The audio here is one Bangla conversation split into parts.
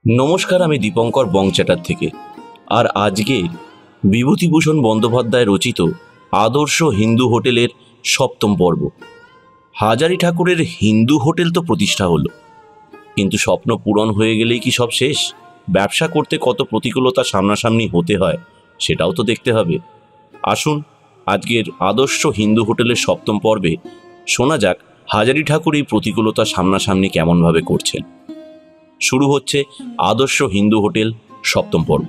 নমস্কার, আমি দীপঙ্কর বংচ্যাটার থেকে। আর আজকে বিভূতিভূষণ বন্দ্যোপাধ্যায় রচিত আদর্শ হিন্দু হোটেলের ৭ম পর্ব। হাজারি ঠাকুরের হিন্দু হোটেল তো প্রতিষ্ঠা হলো, কিন্তু স্বপ্ন পূরণ হয়ে গেলেই কি সব শেষ? ব্যবসা করতে কত প্রতিকূলতা সামনাসামনি হতে হয় সেটাও তো দেখতে হবে। আসুন আজকের আদর্শ হিন্দু হোটেলের ৭ম পর্বে শোনা যাক হাজারি ঠাকুর এই প্রতিকূলতা সামনাসামনি কেমনভাবে করছেন। শুরু হচ্ছে আদর্শ হিন্দু হোটেল ৭ম পর্ব।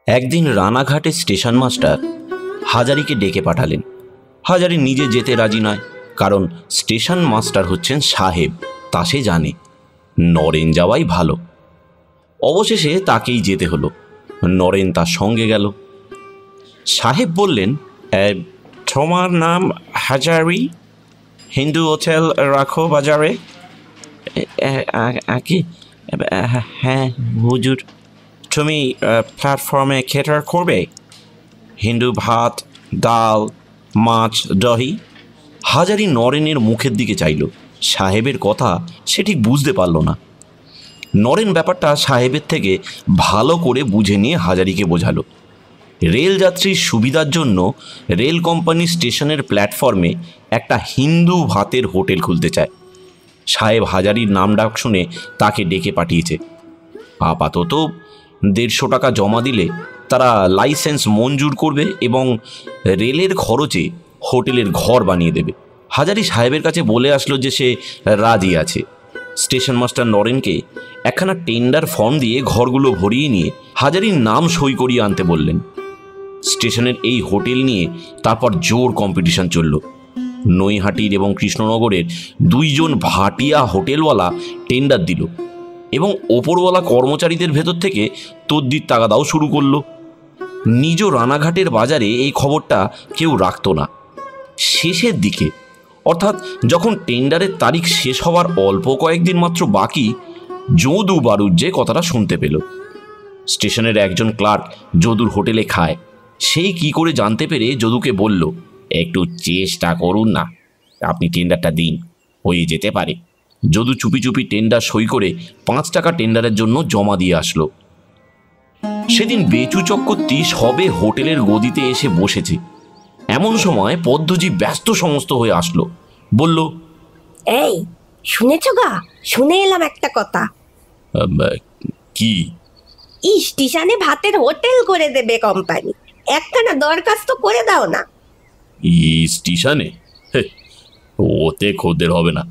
একদিন রানাঘাটের স্টেশন মাস্টার হাজারিকে ডেকে পাঠালেন। হাজারি নিজে যেতে রাজি নয়, কারণ স্টেশন মাস্টার হচ্ছেন সাহেব, তা সে জানে। নরেন যাওয়াই ভালো। অবশেষে তাকেই যেতে হলো। নরেন তার সঙ্গে গেল। সাহেব বললেন, তোমার নাম হাজারি? হিন্দু হোটেল রাখো বাজারে? হ্যাঁ হুজুর। তুমি প্ল্যাটফর্মে কেটার করবে? হিন্দু ভাত, ডাল, মাছ, দহি? হাজারি নরেনের মুখের দিকে চাইল। সাহেবের কথা সে ঠিক বুঝতে পারল না। নরেন ব্যাপারটা সাহেবের থেকে ভালো করে বুঝে নিয়ে হাজারিকে বোঝালো। রেলযাত্রীর সুবিধার জন্য রেল কোম্পানি স্টেশনের প্ল্যাটফর্মে একটা হিন্দু ভাতের হোটেল খুলতে চায়। সাহেব হাজারির নাম ডাক শুনে তাকে ডেকে পাঠিয়েছে। আপাতত ১৫০ টাকা জমা দিলে তারা লাইসেন্স মঞ্জুর করবে এবং রেলের খরচে হোটেলের ঘর বানিয়ে দেবে। হাজারি সাহেবের কাছে বলে আসলো যে সে রাজি আছে। স্টেশন মাস্টার নরেনকে একখানা টেন্ডার ফর্ম দিয়ে ঘরগুলো ভরিয়ে নিয়ে হাজারির নাম সই করিয়ে আনতে বললেন। স্টেশনের এই হোটেল নিয়ে তারপর জোর কম্পিটিশন চলল। নৈহাটির এবং কৃষ্ণনগরের ২ জন ভাটিয়া হোটেলওয়ালা টেন্ডার দিল এবং ওপরওয়ালা কর্মচারীদের ভেতর থেকে তদ্বির তাগাদাও শুরু করল। নিজ রানাঘাটের বাজারে এই খবরটা কেউ রাখত না। শেষের দিকে, অর্থাৎ যখন টেন্ডারের তারিখ শেষ হওয়ার অল্প কয়েকদিন মাত্র বাকি, যদু বাড়ুজ্জে কথাটা শুনতে পেল। স্টেশনের একজন ক্লার্ক যদুর হোটেলে খায়। সেই কি করে জানতে পেরে যদুকে বলল, একটু চেষ্টা করুন না, আপনি টেন্ডারটা দিন, হয়ে যেতে পারে। যদু চুপি চুপি টেন্ডার সই করে ৫ টাকা টেন্ডারের জন্য জমা দিয়ে আসলো। সেদিন বেচু চক্রবর্তী সবে হোটেলের গদিতে এসে বসেছে। এমন সময় পদ্মজি ব্যস্ত সমস্ত হয়ে আসলো। বলল, এই শুনেছ গা? শুনে এলাম একটা কথা। কি? স্টেশনে ভাতের হোটেল করে দেবে কোম্পানি। একখানা দরখাস্ত করে দাও না। স্টেশনে? ওতে খদ্দের হবে না।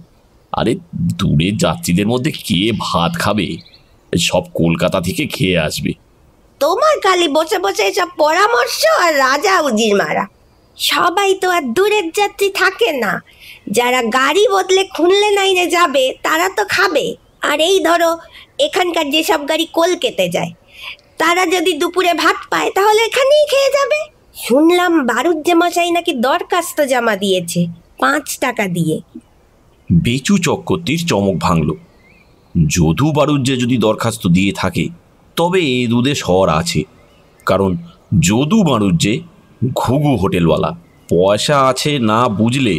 আরে দূরের যাত্রীদের মধ্যে কে ভাত খাবে? সব কলকাতা থেকে খেয়ে আসবে। তোমার খালি বসে বসে এসব পরামর্শ আর রাজা উজির মারা। সবাই তো আর দূরের যাত্রী থাকে না। যারা গাড়ি বদলে খুললে নাইনে যাবে তারা তো খাবে। আর এই ধরো, এখানকার যেসব গাড়ি কলকাতা যায়, তারা যদি দুপুরে ভাত পায় তাহলে এখানেই খেয়ে যাবে। শুনলাম বারুজ্জে মশাই নাকি দরখাস্ত জমা দিয়েছে ৫ টাকা দিয়ে। বেচু চক্রবর্তীর চমক ভাঙল। যদু বাড়ুজ্জে যদি দরখাস্ত দিয়ে থাকে তবে এ দুধে স্বর আছে, কারণ যদু বাড়ুজ্জে ঘুঘু হোটেলওয়ালা। পয়সা আছে না বুঝলে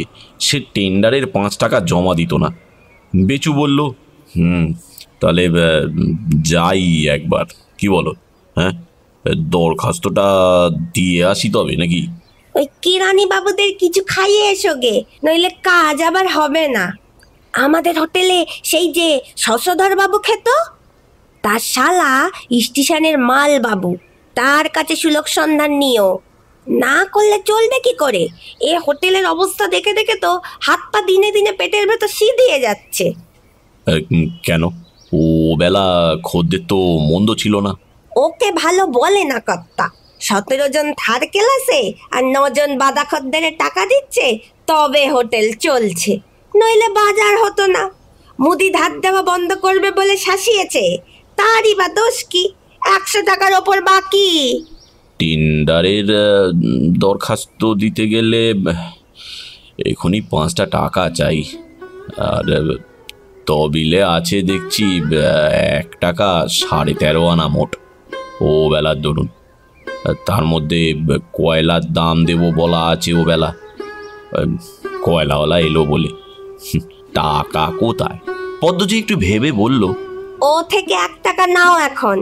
সে টেন্ডারের ৫ টাকা জমা দিত না। বেচু বলল, তাহলে যাই একবার, কি বলো? হ্যাঁ, দরখাস্তটা দিয়ে আসি তবে নাকি? ওই কিরানি বাবুদের কিছু খাইয়ে এসো গে, নইলে কাজ আবার হবে না। আমাদের হোটেলে সেই যে শশধর বাবু খেত, তার শালা স্টেশনের মাল বাবু, তার কাছে সুলভ সন্ধান নিও। না করলে চলবে কি করে? এ হোটেলের অবস্থা দেখে দেখে তো হাত পা দিনে দিনে পেটের ভেতর সিদিয়ে যাচ্ছে। কেন? ও বেলা খদ্দের তো মন্দ ছিল না। ওকে ভালো বলে না কর্তা। ১৭ জন থার্ড ক্লাসে আর ৯ জন বাদা খদ্দেরের টাকা দিচ্ছে, তবে হোটেল চলছে, নইলে বাজার হতো না। মুদি ধার দেওয়া বন্ধ করবে বলে শাসিয়েছে, তারই বা দোষ কি? ১০০ টাকার ওপর বাকি। টেন্ডারের দরখাস্ত দিতে গেলে এখনই ৫টা টাকা চাই। আর তবিলে আছে দেখছি ১ টাকা ১৩.৫ আনা মোট। ও বেলার ধরুন, তার মধ্যে কয়লার দাম দেব বলা আছে ও বেলা। কয়লাওয়ালা এলো বলে। টাকা কোথায়? পদ্মজি একটু ভেবে বলল, ও থেকে 1 টাকা নাও এখন,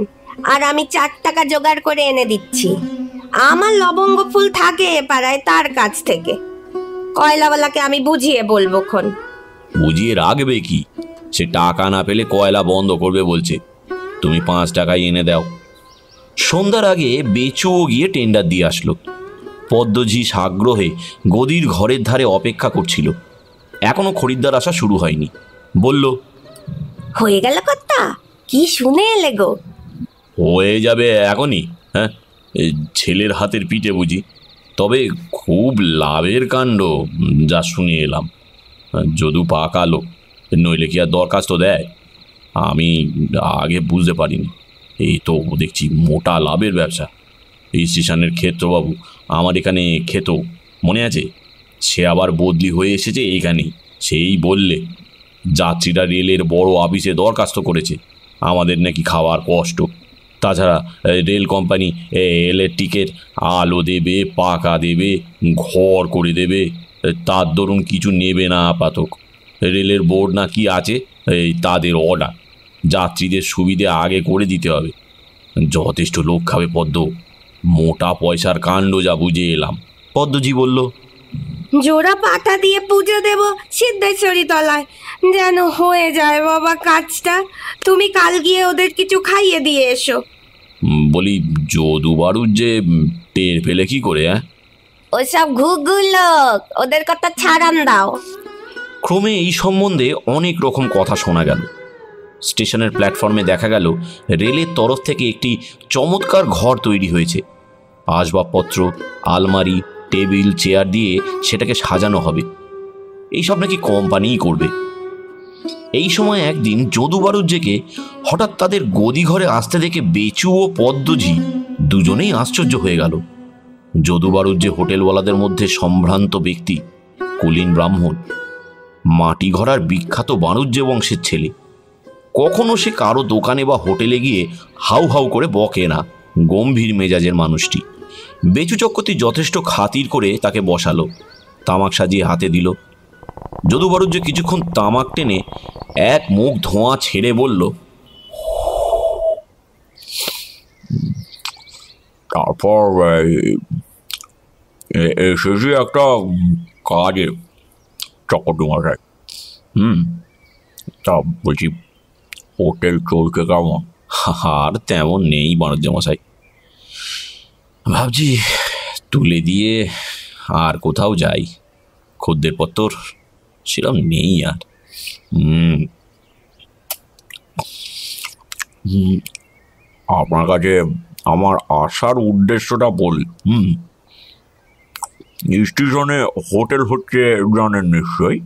আর আমি 4 টাকা জোগাড় করে এনে দিচ্ছি। আমার লবঙ্গ ফুল থাকে এ পাড়ায়, তার কাছ থেকে। কয়লাওয়ালাকে আমি বুঝিয়ে বলবো খন। বুঝিয়ে রাখবে কি? সে টাকা না পেলে কয়লা বন্ধ করবে বলছে। তুমি 5 টাকায় এনে দাও। সন্ধ্যার আগে বেচুও গিয়ে টেন্ডার দিয়ে আসলো। পদ্মজি সাগ্রহে গদির ঘরের ধারে অপেক্ষা করছিল। এখনো খরিদ্দার আসা শুরু হয়নি। বলল, হয়ে গেল কর্তা? কি শুনে এলে গো? হয়ে যাবে এখনই। হ্যাঁ, ছেলের হাতের পিঠে বুঝি। তবে খুব লাভের কাণ্ড, যা শুনে এলাম। যদু পাকালো, নইলে কি আর দরখাস্ত দেয়? আমি আগে বুঝতে পারিনি। এই তো দেখছি মোটা লাভের ব্যবসা। এই স্টেশনের ক্ষেত্রবাবু আমার এখানে খেত, মনে আছে? সে আবার বদলি হয়ে এসেছে এইখানেই। সেই বললে যাত্রীরা রেলের বড় অফিসে দরখাস্ত করেছে, আমাদের নাকি খাওয়ার কষ্ট। তাছাড়া রেল কোম্পানি এলের টিকিট আলো দেবে, পাকা দেবে, ঘর করে দেবে। তার দরুন কিছু নেবে না আপাতত। রেলের বোর্ড না কি আছে, এই তাদের অর্ডার যাত্রীদের সুবিধে আগে করে দিতে হবে। যথেষ্ট লোক খাবে পদ্ম। মোটা পয়সার কাণ্ড যা বুঝে এলাম। পদ্মজি বলল, জোড়া পাটা দিয়ে পুজো দেব সিদ্ধেশ্বরী তলায়, যেন হয়ে যায় বাবা কাজটা। তুমি কাল গিয়ে ওদের কিছু খাইয়ে দিয়ে এসো। বলি, যদু বাড়ুর যে টের পেলে কি করে? ওসব ঘুঘু লোক, ওদের কথা ছাড়ান দাও। ক্রমে এই সম্বন্ধে অনেক রকম কথা শোনা গেল। স্টেশনের প্ল্যাটফর্মে দেখা গেল রেলের তরফ থেকে একটি চমৎকার ঘর তৈরি হয়েছে। আসবাবপত্র, আলমারি, টেবিল, চেয়ার দিয়ে সেটাকে সাজানো হবে। এইসব নাকি কোম্পানিই করবে। এই সময় একদিন যদু বাড়ুজ্জেকে হঠাৎ তাদের গদি ঘরে আসতে দেখে বেচু ও পদ্মজি দুজনেই আশ্চর্য হয়ে গেল। যদু বাড়ুজ্জে হোটেলওয়ালাদের মধ্যে সম্ভ্রান্ত ব্যক্তি, কুলীন ব্রাহ্মণ, মাটি ঘরার বিখ্যাত বাণুজ্য বংশের ছেলে। কখনো সে কারো দোকানে বা হোটেলে গিয়ে হাউ হাউ করে বকে না, গম্ভীর মেজাজের মানুষটি। বেচু চক্রবর্তী যথেষ্ট খাতির করে তাকে বসালো, তামাক সাজিয়ে হাতে দিল। যদু বাড়ুজ্জে কিছুক্ষণ তামাক টেনে এক মুখ ধোঁয়া ছেড়ে বলল, তারপর এসেছি একটা কাজে চক্রবর্তী মশাই। তা বলছি, হোটেল চলছে কেমন? আর তেমন নেই বাণিজ্য মশাই। ভাবছি তুলে দিয়ে আর কোথাও যাই। খদ্দের পত্তর সেরকম নেই আর। আপনার কাছে আমার আসার উদ্দেশ্যটা বলি। স্টেশনে হোটেল হচ্ছে জানেন নিশ্চয়ই।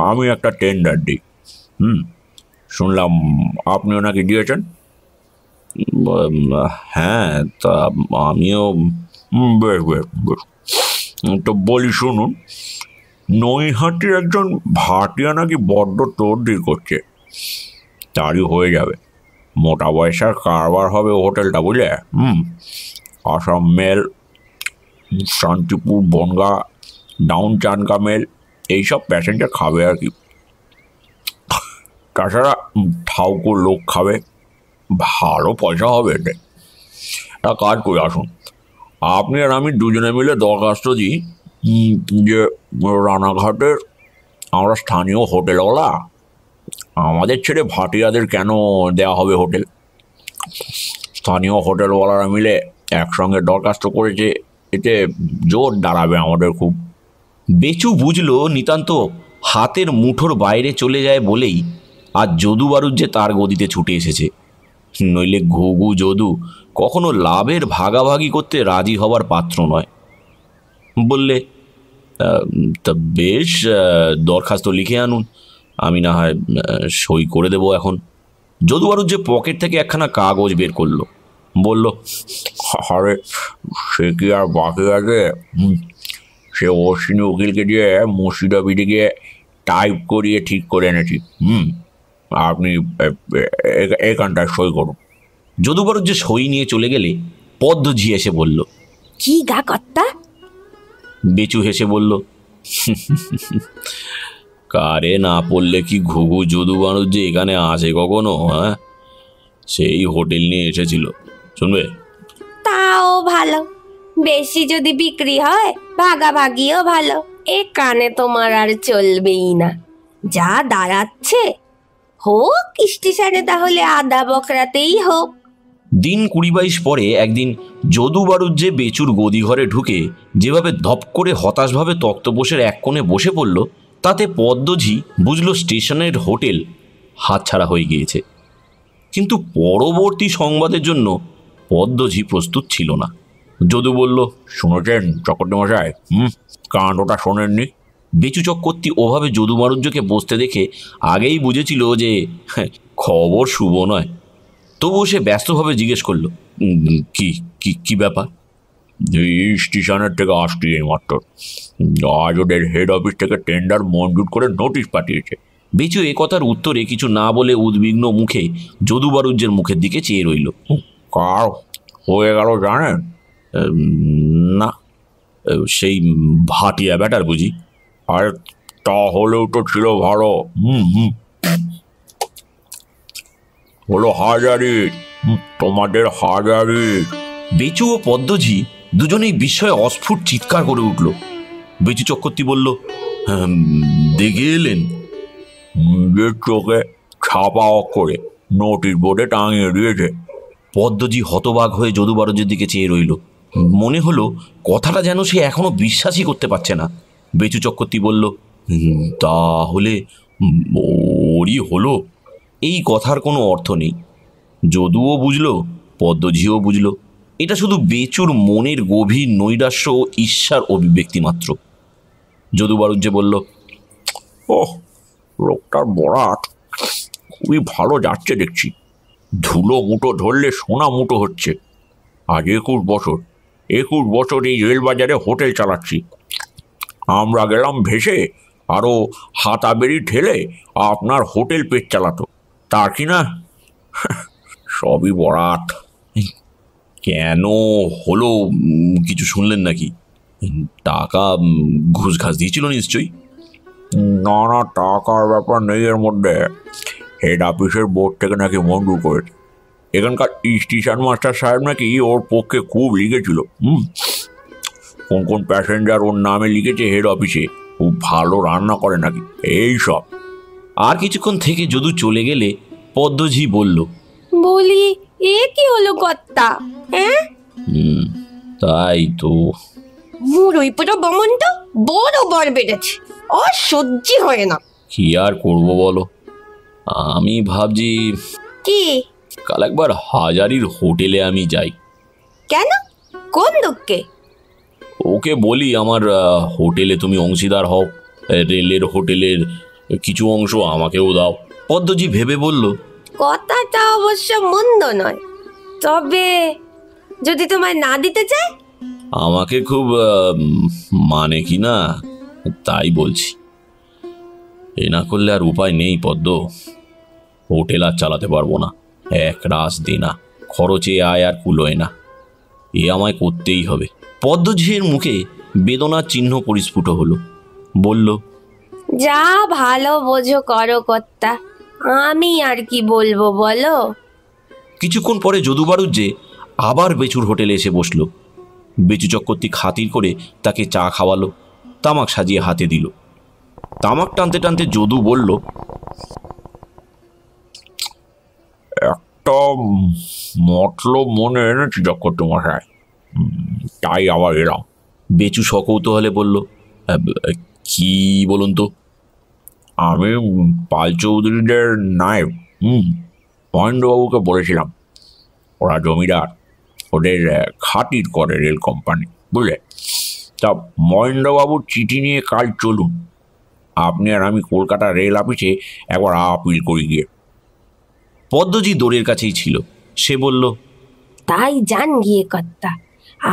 আমি একটা টেন্ডার দিই। শুনলাম আপনিও নাকি দিয়েছেন। হ্যাঁ, তা আমিও। বেশ বেশ বেশ, তো বলি শুনুন, নৈহাটির একজন ভাটিয়া নাকি বড্ড তোড়জোড় করছে। তারই হয়ে যাবে, মোটা পয়সার কারবার হবে হোটেলটা, বুঝলে? আসাম মেল, শান্তিপুর, বনগা, ডাউন চানকা মেল, এইসব প্যাসেঞ্জার খাবে আর কি। তাছাড়া ঠাউকো লোক খাবে, ভালো পয়সা হবে এতে। একটা কাজ করে আসুন, আপনি আর আমি দুজনে মিলে দরখাস্ত দিই যে রানাঘাটের আমরা স্থানীয় হোটেলওয়ালা, আমাদের ছেড়ে ভাটিয়াদের কেন দেওয়া হবে হোটেল। স্থানীয় হোটেলওয়ালারা মিলে একসঙ্গে দরখাস্ত করেছে, এতে জোর দাঁড়াবে আমাদের খুব। বেচু বুঝলো নিতান্ত হাতের মুঠোর বাইরে চলে যায় বলেই আজ যদু বাড়ুজ্জে তার গদিতে ছুটে এসেছে। নইলে ঘুঘু যদু কখনো লাভের ভাগাভাগি করতে রাজি হবার পাত্র নয়। বললে, তা বেশ, দরখাস্ত লিখে আনুন, আমি না হয় সই করে দেবো এখন। যদু বাড়ুজ্জে পকেট থেকে একখানা কাগজ বের করলো, বলল, আরে সে কি আর বাকি আছে? সে অশ্বিনী উকিলকে দিয়ে মুর্শিদাবাদে গিয়ে টাইপ করিয়ে ঠিক করে এনেছি। আপনি এখানটায় সই করুন। যদু বাড়ুজ্জে সই নিয়ে চলে গেলে পদ্মজি এসে বলল, কি গা কর্তা? বেচু হেসে বলল, কারে না পড়লে কি ঘুঘু যদু মানুষ যে এখানে আসে কখনো? হ্যাঁ, সেই হোটেল নিয়ে এসেছিল, শুনবে? তাও ভালো, বেশি যদি বিক্রি হয় ভাগাভাগিও ভালো। এখানে তোমার আর চলবেই না, যা দাঁড়াচ্ছে। হোক স্টেশনে তাহলে আদা বকরাতেই হোক। দিন 20-22 পরে একদিন যদু বাড়ুজ্জে বেচুর গদি ঘরে ঢুকে যেভাবে ধপ করে হতাশভাবে তক্তপোষের এক কোণে বসে পড়ল, তাতে পদ্মঝি বুঝল স্টেশনের হোটেল হাতছাড়া হয়ে গিয়েছে। কিন্তু পরবর্তী সংবাদের জন্য পদ্মঝি প্রস্তুত ছিল না। যদু বলল, শুনেছেন চক্রবর্তী মশাই? কাণ্ডটা শোনেননি? বেচু চক্রবর্তী ওভাবে যদু বাড়ুজ্জকে বসতে দেখে আগেই বুঝেছিল যে খবর শুভ নয়। তবুও সে ব্যস্তভাবে জিজ্ঞেস করলো, কি কি কি ব্যাপার? এই স্টেশনের থেকে আসছি এইমাত্র, আজ ওদের হেড অফিস থেকে টেন্ডার মঞ্জুর করে নোটিশ পাঠিয়েছে। বেচু এ কথার উত্তরে কিছু না বলে উদ্বিগ্ন মুখে যদু বাড়ুজ্জের মুখের দিকে চেয়ে রইল। কার হয়ে গেল জানেন? না, সেই ভাটিয়া ব্যাটার বুঝি? আর তাহলেও তো ছিল ভালো। হলো হাজারি, তোমাদের হাজারি। বেচু ও পদ্মঝি দুজনেই বিস্ময়ে অস্ফুট চিৎকার করে উঠল। বেচু চক্রবর্তী বলল, দেখে এলেন? নিজের চোখে ছাপা অক্ষরে নোটিশ বোর্ডে টাঙিয়ে দিয়েছে। পদ্মঝি হতবাক হয়ে যদু বাড়ুজ্জের দিকে চেয়ে রইল। মনে হলো কথাটা যেন সে এখনো বিশ্বাসই করতে পারছে না। বেচু চক্রবর্তী বলল, তাহলে ওরই হলো? এই কথার কোনো অর্থ নেই। যদুও বুঝল, পদ্মঝিও বুঝল, এটা শুধু বেচুর মনের গভীর নৈরাশ্য ও ঈর্ষার অভিব্যক্তি মাত্র। যদু বাড়ুজ্জে বলল, ওহ, লোকটার বরাত খুবই ভালো যাচ্ছে দেখছি। ধুলো মুঠো ধরলে সোনা মুঠো হচ্ছে। আজ 21 বছর এই রেলবাজারে হোটেল চালাচ্ছি। আমরা গেলাম ভেসে, আরও হাতাবেরি ঠেলে আপনার হোটেল পেট চালাতো। তার কি না সবই বরাত। কেন হলো কিছু শুনলেন নাকি? টাকা ঘুষ ঘাস দিয়েছিল নিশ্চয়ই? না না, টাকার ব্যাপার নেই এর মধ্যে। হেড অফিসের বোর্ড থেকে নাকি মঞ্জুর করেছে। এখানকার স্টেশন মাস্টার সাহেব নাকি ওর পক্ষে খুব লিখেছিল। কোন কোন প্যাসেঞ্জার ওর নামে লিখেছে হেড অফিসে। খুব ভালো রান্না করে নাকি, এই সব। আর কিছুক্ষণ থেকে যদু চলে গেলে পদ্মঝি বলল, বলি এ কি হলো কর্তা? হ্যাঁ, তাই তো। মুরুই পুরো বমনটা বড় বড় বেড়েছে, অসহ্য হয় না। কি আর করবো বলো, আমি ভাবছি কি? কাল একবার হাজারির হোটেলে আমি যাই। কেন, কোন দুঃখে? ওকে বলি আমার হোটেলে তুমি অংশীদার হও, রেলের হোটেলের কিছু অংশ আমাকেও দাও। পদ্মজি ভেবে বলল, কথাটা অবশ্য মন্দ নয়, তবে যদি তোমায় না দিতে চায়? আমাকে খুব মানে কি না, তাই বলছি। এ না করলে আর উপায় নেই পদ্ম, হোটেল আর চালাতে পারবো না। এক রাস দেনা, খরচে আয় আর কুলোয় না, এ আমায় করতেই হবে। পদ্মঝির মুখে বেদনার চিহ্ন পরিস্ফুট হলো। বলল, যা ভালো বোঝো করো কর্তা, আমি আর কি বলবো বলো। কিছুক্ষণ পরে যদু বাড়ুজ্জে আবার বেচুর হোটেলে এসে বসলো। বেচু চক্রবর্তী খাতির করে তাকে চা খাওয়ালো, তামাক সাজিয়ে হাতে দিল। তামাক টানতে টানতে যদু বলল, একটা মতলব মনে এনেছি চক্রবর্তী মশাই, তাই আবার এলাম। বেচু সকৌতূহলে বলল, কি বলুন তো? আমি পাল চৌধুরীদের নায়েব মহেন্দ্রবাবুকে বলেছিলাম, ওরা জমিদার, ওদের খাতির করে রেল কোম্পানি, বুঝলে? তা মহেন্দ্রবাবুর চিঠি নিয়ে কাল চলুন, আপনি আর আমি কলকাতা রেল অফিসে একবার আপিল করি গিয়ে। পদ্মজি দৌড়ের কাছেই ছিল। সে বলল, তাই যান গিয়ে কর্তা,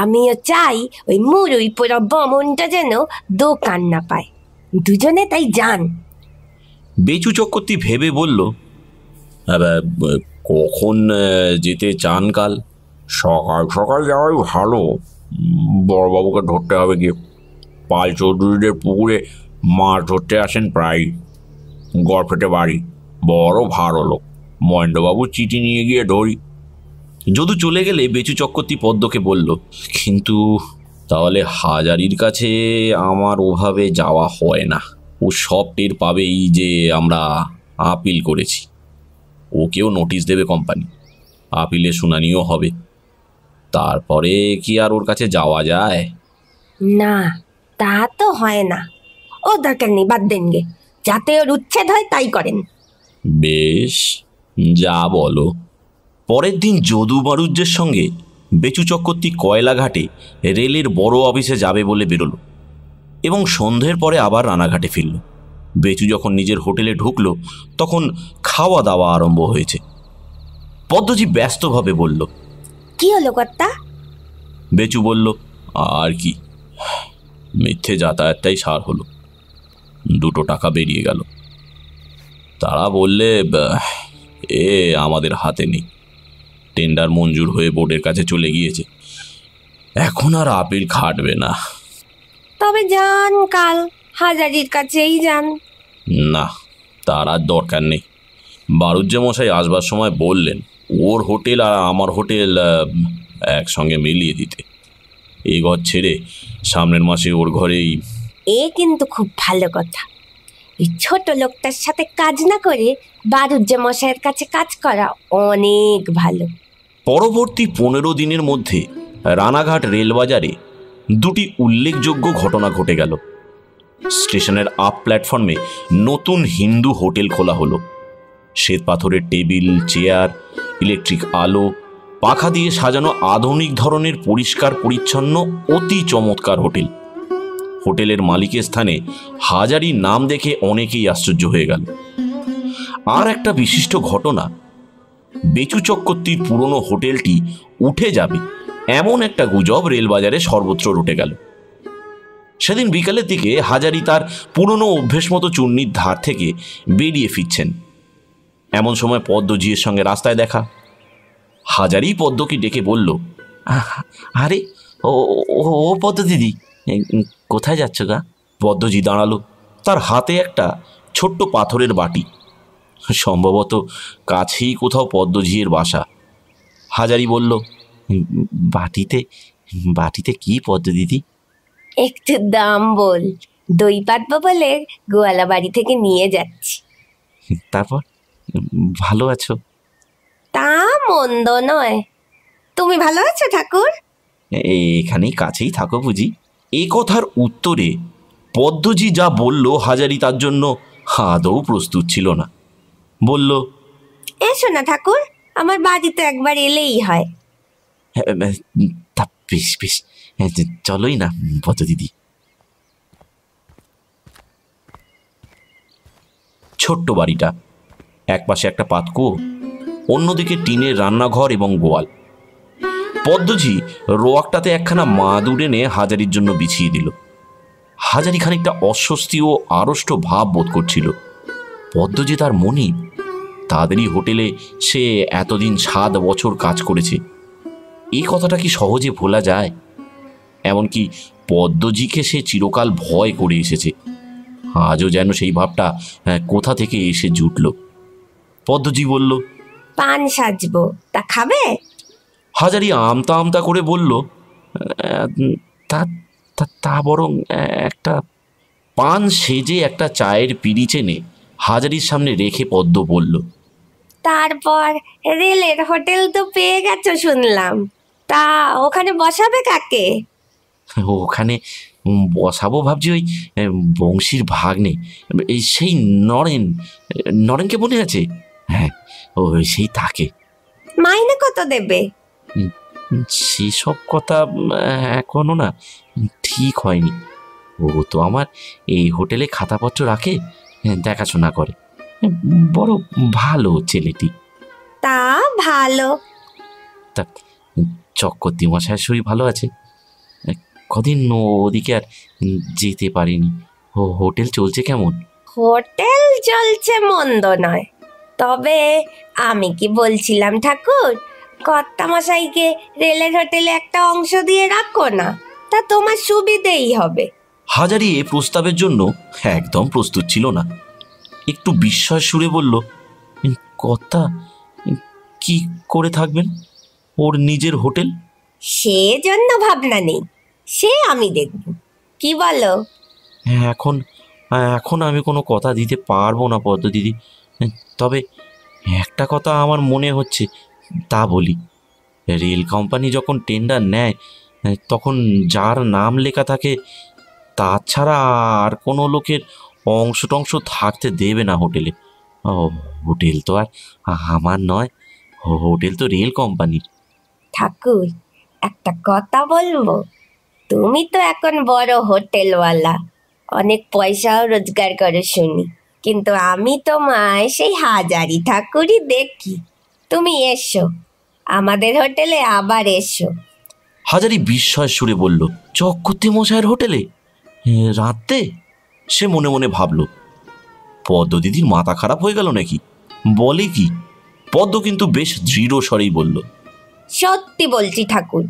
আমিও চাই ওই মুরুই পুরো বমনটা যেন দোকান না পায়, দুজনে তাই যান। বেচু চক্রবর্তী ভেবে বলল, কখন যেতে চান কাল? সকাল সকাল যাওয়াই ভালো, বড়বাবুকে ধরতে হবে গিয়ে। পাল চৌধুরীদের পুকুরে মাছ ধরতে আসেন প্রায়। গড়ফেটে বাড়ি, বড় ভালো লোক। মহেন্দ্রবাবু চিঠি নিয়ে গিয়ে ধরি। যদু চলে গেলে বেচু চক্রবর্তী পদ্মকে বলল, কিন্তু তাহলে হাজারির কাছে আমার ওভাবে যাওয়া হয় না। ও সব টের পাবেই যে আমরা আপিল করেছি। ওকেও নোটিশ দেবে কোম্পানি, আপিলের শুনানিও হবে। তারপরে কি আর ওর কাছে যাওয়া যায়? না, তা তো হয় না। ও দরকার নেই, বাদ দেন গে। যাতে ওর উচ্ছেদ হয় তাই করেন। বেশ, যা বলো। পরের দিন যদু মারুজ্যের সঙ্গে বেচু চক্রবর্তী কয়লাঘাটে রেলের বড় অফিসে যাবে বলে বেরোলো এবং সন্ধ্যের পরে আবার রানাঘাটে ফিরল। বেচু যখন নিজের হোটেলে ঢুকলো তখন খাওয়া দাওয়া আরম্ভ হয়েছে। পদ্মজি ব্যস্তভাবে বলল, কি হলো কর্তা? বেচু বলল, আর কি, মিথ্যে যাতায়াতটাই সার হলো। 2 টাকা বেরিয়ে গেল। তারা বললে এ আমাদের হাতে নেই, টেন্ডার মঞ্জুর হয়ে বোর্ডের কাছে চলে গিয়েছে, এখন আর আপিল খাটবে না। তবে যান, কাল হাজারির কাছেই যান। না, তার আর দরকার নেই। বারুজ্জে মশাই আসবার সময় বললেন ওর হোটেল আর আমার হোটেল একসঙ্গে মিলিয়ে দিতে। এই ঘর ছেড়ে সামনের মাসে ওর ঘরেই। এ কিন্তু খুব ভালো কথা। এই ছোট লোকটার সাথে কাজ না করে বারুজ্জে মশাইয়ের কাছে কাজ করা অনেক ভালো। পরবর্তী 15 দিনের মধ্যে রানাঘাট রেলবাজারে 2টি উল্লেখযোগ্য ঘটনা ঘটে গেল। স্টেশনের আপ প্ল্যাটফর্মে নতুন হিন্দু হোটেল খোলা হলো। শ্বেত পাথরের টেবিল, চেয়ার, ইলেকট্রিক আলো, পাখা দিয়ে সাজানো আধুনিক ধরনের পরিষ্কার পরিচ্ছন্ন অতি চমৎকার হোটেল। হোটেলের মালিকের স্থানে হাজারি নাম দেখে অনেকেই আশ্চর্য হয়ে গেল। আর একটা বিশিষ্ট ঘটনা, বেচু চক্রবর্তীর পুরনো হোটেলটি উঠে যাবে এমন একটা গুজব রেলবাজারে সর্বত্র রটে গেল। সেদিন বিকালের দিকে হাজারি তার পুরনো অভ্যেস মতো চুন্নির ধার থেকে বেরিয়ে ফিরছেন। এমন সময় পদ্মজির সঙ্গে রাস্তায় দেখা। হাজারি পদ্মকে ডেকে বলল, আরে ও ও পদ্ম দিদি, কোথায় যাচ্ছ গা? পদ্মজি দাঁড়ালো। তার হাতে একটা ছোট্ট পাথরের বাটি। সম্ভবত কাছেই কোথাও পদ্মজির বাসা। হাজারি বলল, বাটিতে বাটিতে কি পদ্ম দিদি? একটু দাম বল, দই পাতবো বলে গোয়ালা বাড়ি থেকে নিয়ে যাচ্ছি। তারপর, ভালো আছো? তা মন্দ নয়। তুমি ভালো আছো ঠাকুর? এখানেই কাছেই থাকো বুঝি? এ কথার উত্তরে পদ্মজি যা বলল হাজারি তার জন্য আদৌ প্রস্তুত ছিল না। বলল, এসো না ঠাকুর, আমার বাড়িতে একবার এলেই হয়। তা বেশ বেশ, চলোই না পদ্ম দিদি। ছোট্ট বাড়িটা, একপাশে একটা পাতকুয়ো, অন্যদিকে টিনের রান্নাঘর এবং গোয়াল। পদ্মজি রোয়াকটাতে একখানা মাদুর এনে হাজারির জন্য বিছিয়ে দিল। হাজারি খানিকটা অস্বস্তি ও আড়ষ্ট ভাব বোধ করছিল। পদ্মজি তার মনি, তাদেরই হোটেলে সে এতদিন 7 বছর কাজ করেছে। এই কথাটা কি সহজে ভোলা যায়? এমনকি পদ্মজিকে সে চিরকাল ভয় করে এসেছে। আজও যেন সেই ভাবটা কোথা থেকে এসে জুটল। পদ্মজি বলল, পান সাজবো, তা খাবে? হাজারি আমতা আমতা করে বলল, তা তা বরং একটা। পান সেজে একটা চায়ের পিঁড়ি চেনে হাজারির সামনে রেখে পদ্ম বলল, তারপর রেলের হোটেল তো পেয়ে গেছো শুনলাম, তা ওখানে বসাবে কাকে? ওখানে বসাবো ভাবছি ওই বংশীর ভাগ্নে, সেই নরেন। নরেনকে মনে আছে? হ্যাঁ, ও সেই তাকে। মাইনে কত দেবে? সেসব কথা এখনো না ঠিক হয়নি। ও তো আমার এই হোটেলে খাতাপত্র রাখে, দেখাশোনা করে, বড় ভালো ছেলেটি। তা ভালো। তা চক্রবর্তী মশাইয়ের শরীর ভালো আছে? কদিন ওদিকে আর যেতে পারিনি। হোটেল চলছে কেমন? হোটেল চলছে মন্দ নয়, তবে আমি কি বলছিলাম ঠাকুর, কর্তামশাইকে রেলের হোটেলে একটা অংশ দিয়ে রাখো না, তা তোমার সুবিধেই হবে। হাজারি এ প্রস্তাবের জন্য একদম প্রস্তুত ছিল না। একটু বিস্ময় সুরে বলল, কর্তা, কি করে থাকবেন? ওর নিজের হোটেল? সে জন্য ভাবনা নেই, সে আমি দেখব। কি বলো? এখন এখন আমি কোনো কথা দিতে পারবো না পদ্ম দিদি। তবে একটা কথা আমার মনে হচ্ছে, তা বলি। রেল কোম্পানি যখন টেন্ডার নেয় তখন যার নাম লেখা থাকে তাছাড়া আর কোনো লোকের অংশ টংশ থাকতে দেবে না হোটেলে। ও, হোটেল তো আর আমার নয়, হোটেল তো রেল কোম্পানির। ঠাকুর, একটা কথা বলবো? তুমি তো এখন বড় হোটেলওয়ালা, অনেক পয়সাও রোজগার করে শুনি, কিন্তু আমি তোমায় সেই হাজারি ঠাকুরই দেখি। তুমি এসো আমাদের হোটেলে, আবার এসো। হাজারি বিস্ময় সুরে বলল, চক্রবর্তী মশাইয়ের হোটেলে রাতে? সে মনে মনে ভাবল, পদ্ম দিদির মাথা খারাপ হয়ে গেল নাকি? বলে কি? পদ্ম কিন্তু বেশ দৃঢ় স্বরেই বলল, সত্যি বলছি ঠাকুর,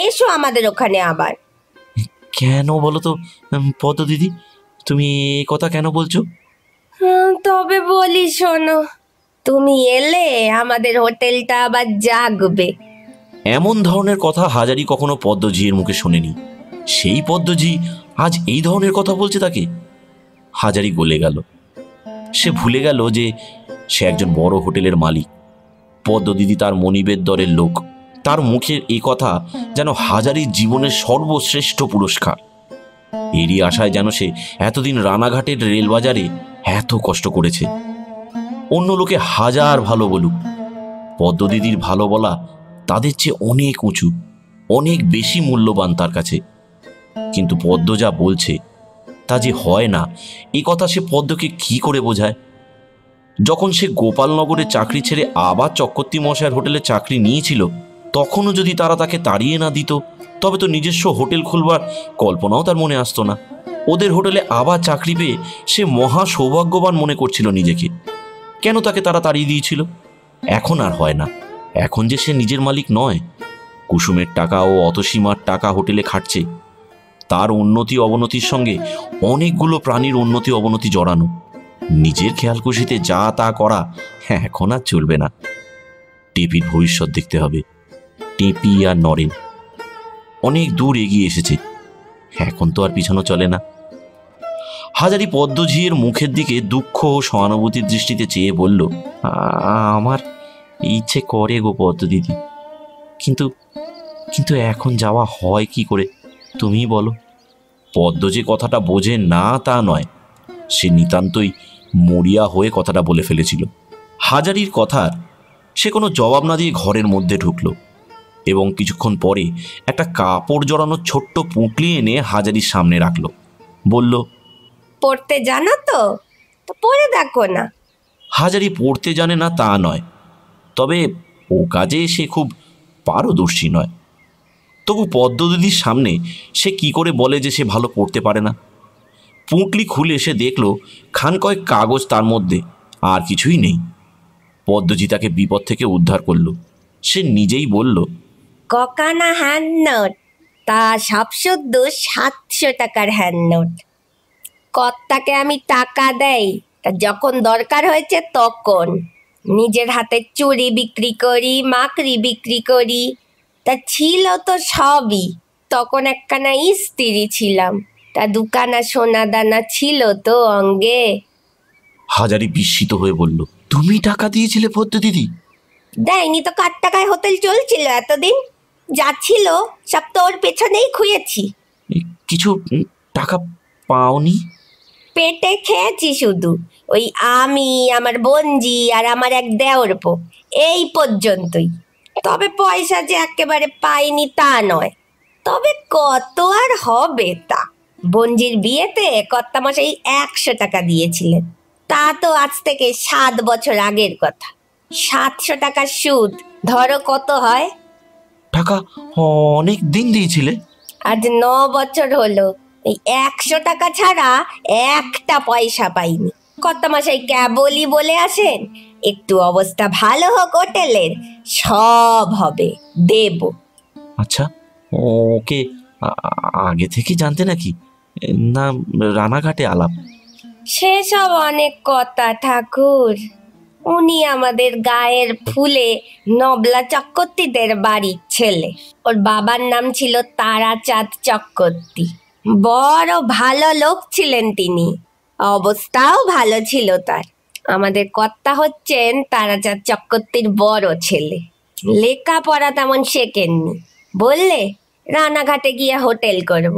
এসো আমাদের ওখানে আবার। কেন বলো তো পদ্ম দিদি, তুমি এই কথা কেন বলছো? তবে বলি শোনো, তুমি এলে আমাদের হোটেলটা আবার জাগবে। এমন ধরনের কথা হাজারি কখনো পদ্মজির মুখে শোনেনি। সেই পদ্মজি আজ এই ধরনের কথা বলছে তাকে। হাজারি গলে গেল। সে ভুলে গেল যে সে একজন বড় হোটেলের মালিক। পদ্মদিদি তার মনিবের দরের লোক। তার মুখের এই কথা যেন হাজারির জীবনের সর্বশ্রেষ্ঠ পুরস্কার। এরই আশায় যেন সে এতদিন রানাঘাটের রেলবাজারে এত কষ্ট করেছে। অন্য লোকে হাজার ভালো বলুক, পদ্মদিদির ভালো বলা তাদের চেয়ে অনেক উঁচু, অনেক বেশি মূল্যবান তার কাছে। কিন্তু পদ্ম যা বলছে তা যে হয় না, এই কথা সে পদ্মকে কি করে বোঝায়? যখন সে গোপালনগরে চাকরি ছেড়ে আবার চক্রবর্তী মশাইয়ের হোটেলে চাকরি নিয়েছিল, তখনও যদি তারা তাকে তাড়িয়ে না দিত, তবে তো নিজস্ব হোটেল খুলবার কল্পনাও তার মনে আসতো না। ওদের হোটেলে আবার চাকরি পেয়ে সে মহা সৌভাগ্যবান মনে করছিল নিজেকে। কেন তাকে তারা তাড়িয়ে দিয়েছিল? এখন আর হয় না। এখন যে সে নিজের মালিক নয়, কুসুমের টাকা ও অতসীমার টাকা হোটেলে খাটছে। তার উন্নতি অবনতির সঙ্গে অনেকগুলো প্রাণীর উন্নতি অবনতি জড়ানো। নিজের খেয়াল খুশিতে যা তা করা এখন আর চলবে না। টেপির ভবিষ্যৎ দেখতে হবে। টেপি আর নরেন অনেক দূর এগিয়ে এসেছে, এখন তো আর পিছানো চলে না। হাজারি পদ্মঝির মুখের দিকে দুঃখ ও সহানুভূতির দৃষ্টিতে চেয়ে বলল, আমার ইচ্ছে করে গো পদ্ম দিদি, কিন্তু কিন্তু এখন যাওয়া হয় কি করে তুমিই বলো। পদ্ম যে কথাটা বোঝে না তা নয়, সে নিতান্তই মরিয়া হয়ে কথাটা বলে ফেলেছিল। হাজারির কথার সে কোনো জবাব না দিয়ে ঘরের মধ্যে ঢুকল এবং কিছুক্ষণ পরে একটা কাপড় জড়ানো ছোট্ট পুঁটলি এনে হাজারির সামনে রাখল। বলল, পড়তে জানো তো? তো পড়ে দেখো না। হাজারি পড়তে জানে না তা নয়, তবে ও কাজে সে খুব পারদর্শী নয়। তবু পদ্মদিদির সামনে সে কি করে বলে যে সে ভালো পড়তে পারে না? পুঁটলি খুলে সে দেখল খান কয়েক কাগজ, তার মধ্যে আর কিছুই নেই। পদ্মজি তাকে বিপদ থেকে উদ্ধার করল। সে নিজেই বলল, ককানা হ্যান্ড নোট, তা সব শুদ্ধ 700 টাকার হ্যান্ড নোট। কর্তাকে আমি টাকা দেই, তা যখন দরকার হয়েছে তখন। নিজের হাতে চুড়ি বিক্রি করি, মাকড়ি বিক্রি করি, তা ছিল তো সবই। তখন একখানা স্ত্রী ছিলাম, তা দুখানা সোনা দানা ছিল তো অঙ্গে। হাজারি বিস্মিত হয়ে বলল, তুমি টাকা দিয়েছিলে পদ্ম দিদি? দেয়নি তো, কার টাকায় হোটেল চলছিল এতদিন? যা ছিল সব তোর পেছনেই খুঁয়েছি। কিছু টাকা পাওনি? পেটে খেয়েছি শুধু। ওই আমি, আমার বোনজি আর আমার এক দেওরপো, এই পর্যন্তই। তবে পয়সা যে একেবারে পাইনি তা নয়, তবে কত আর হবে তা। বোনজির বিয়েতে কর্তামশাই 100 টাকা দিয়েছিলেন, তা তো আজ থেকে 7 বছর আগের কথা। 700 টাকার সুদ, ধরো কত হয়। টাকা অনেক দিন দিয়েছিলে? আজ 9 বছর হলো এই 100 টাকা ছাড়া একটা পয়সা পাইনি। কর্তামশাই কেবলই বলে আসেন, একটু অবস্থা ভালো হোক হোটেলের, সব হবে, দেব। আচ্ছা, ওকে আগে থেকে জানতে নাকি? না রানাঘাটে আলাপ। সেসব অনেক কথা ঠাকুর। উনি আমাদের গায়ের ফুলে নবলা চক্রবর্তীদের বাড়ির ছেলে। ওর বাবার নাম ছিল তারাচাঁদ চক্রবর্তী। বড় ভালো লোক ছিলেন তিনি, অবস্থাও ভালো ছিল তার। আমাদের কর্তা হচ্ছেন তারাচাঁদ চক্রবর্তীর বড় ছেলে। লেখাপড়া তেমন শেখেননি, বললে রানাঘাটে গিয়ে হোটেল করব।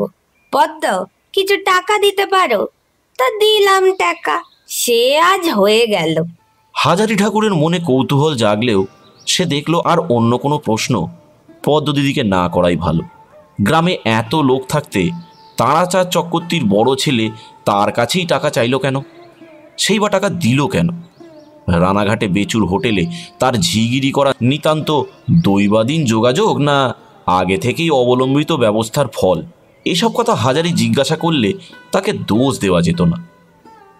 পদ্ম, কিছু টাকা দিতে পারো? তা দিলাম টাকা, সে আজ হয়ে গেল। হাজারি ঠাকুরের মনে কৌতূহল জাগলেও সে দেখল আর অন্য কোনো প্রশ্ন পদ্ম দিদিকে না করাই ভালো। গ্রামে এত লোক থাকতে তারাচাঁদ চক্রবর্তীর বড় ছেলে তার কাছেই টাকা চাইল কেন? সেই বা টাকা দিল কেন? রানাঘাটে বেচুর হোটেলে তার ঝিগিরি করা নিতান্ত দৈবাদিন যোগাযোগ, না আগে থেকেই অবলম্বিত ব্যবস্থার ফল? এসব কথা হাজারি জিজ্ঞাসা করলে তাকে দোষ দেওয়া যেত না।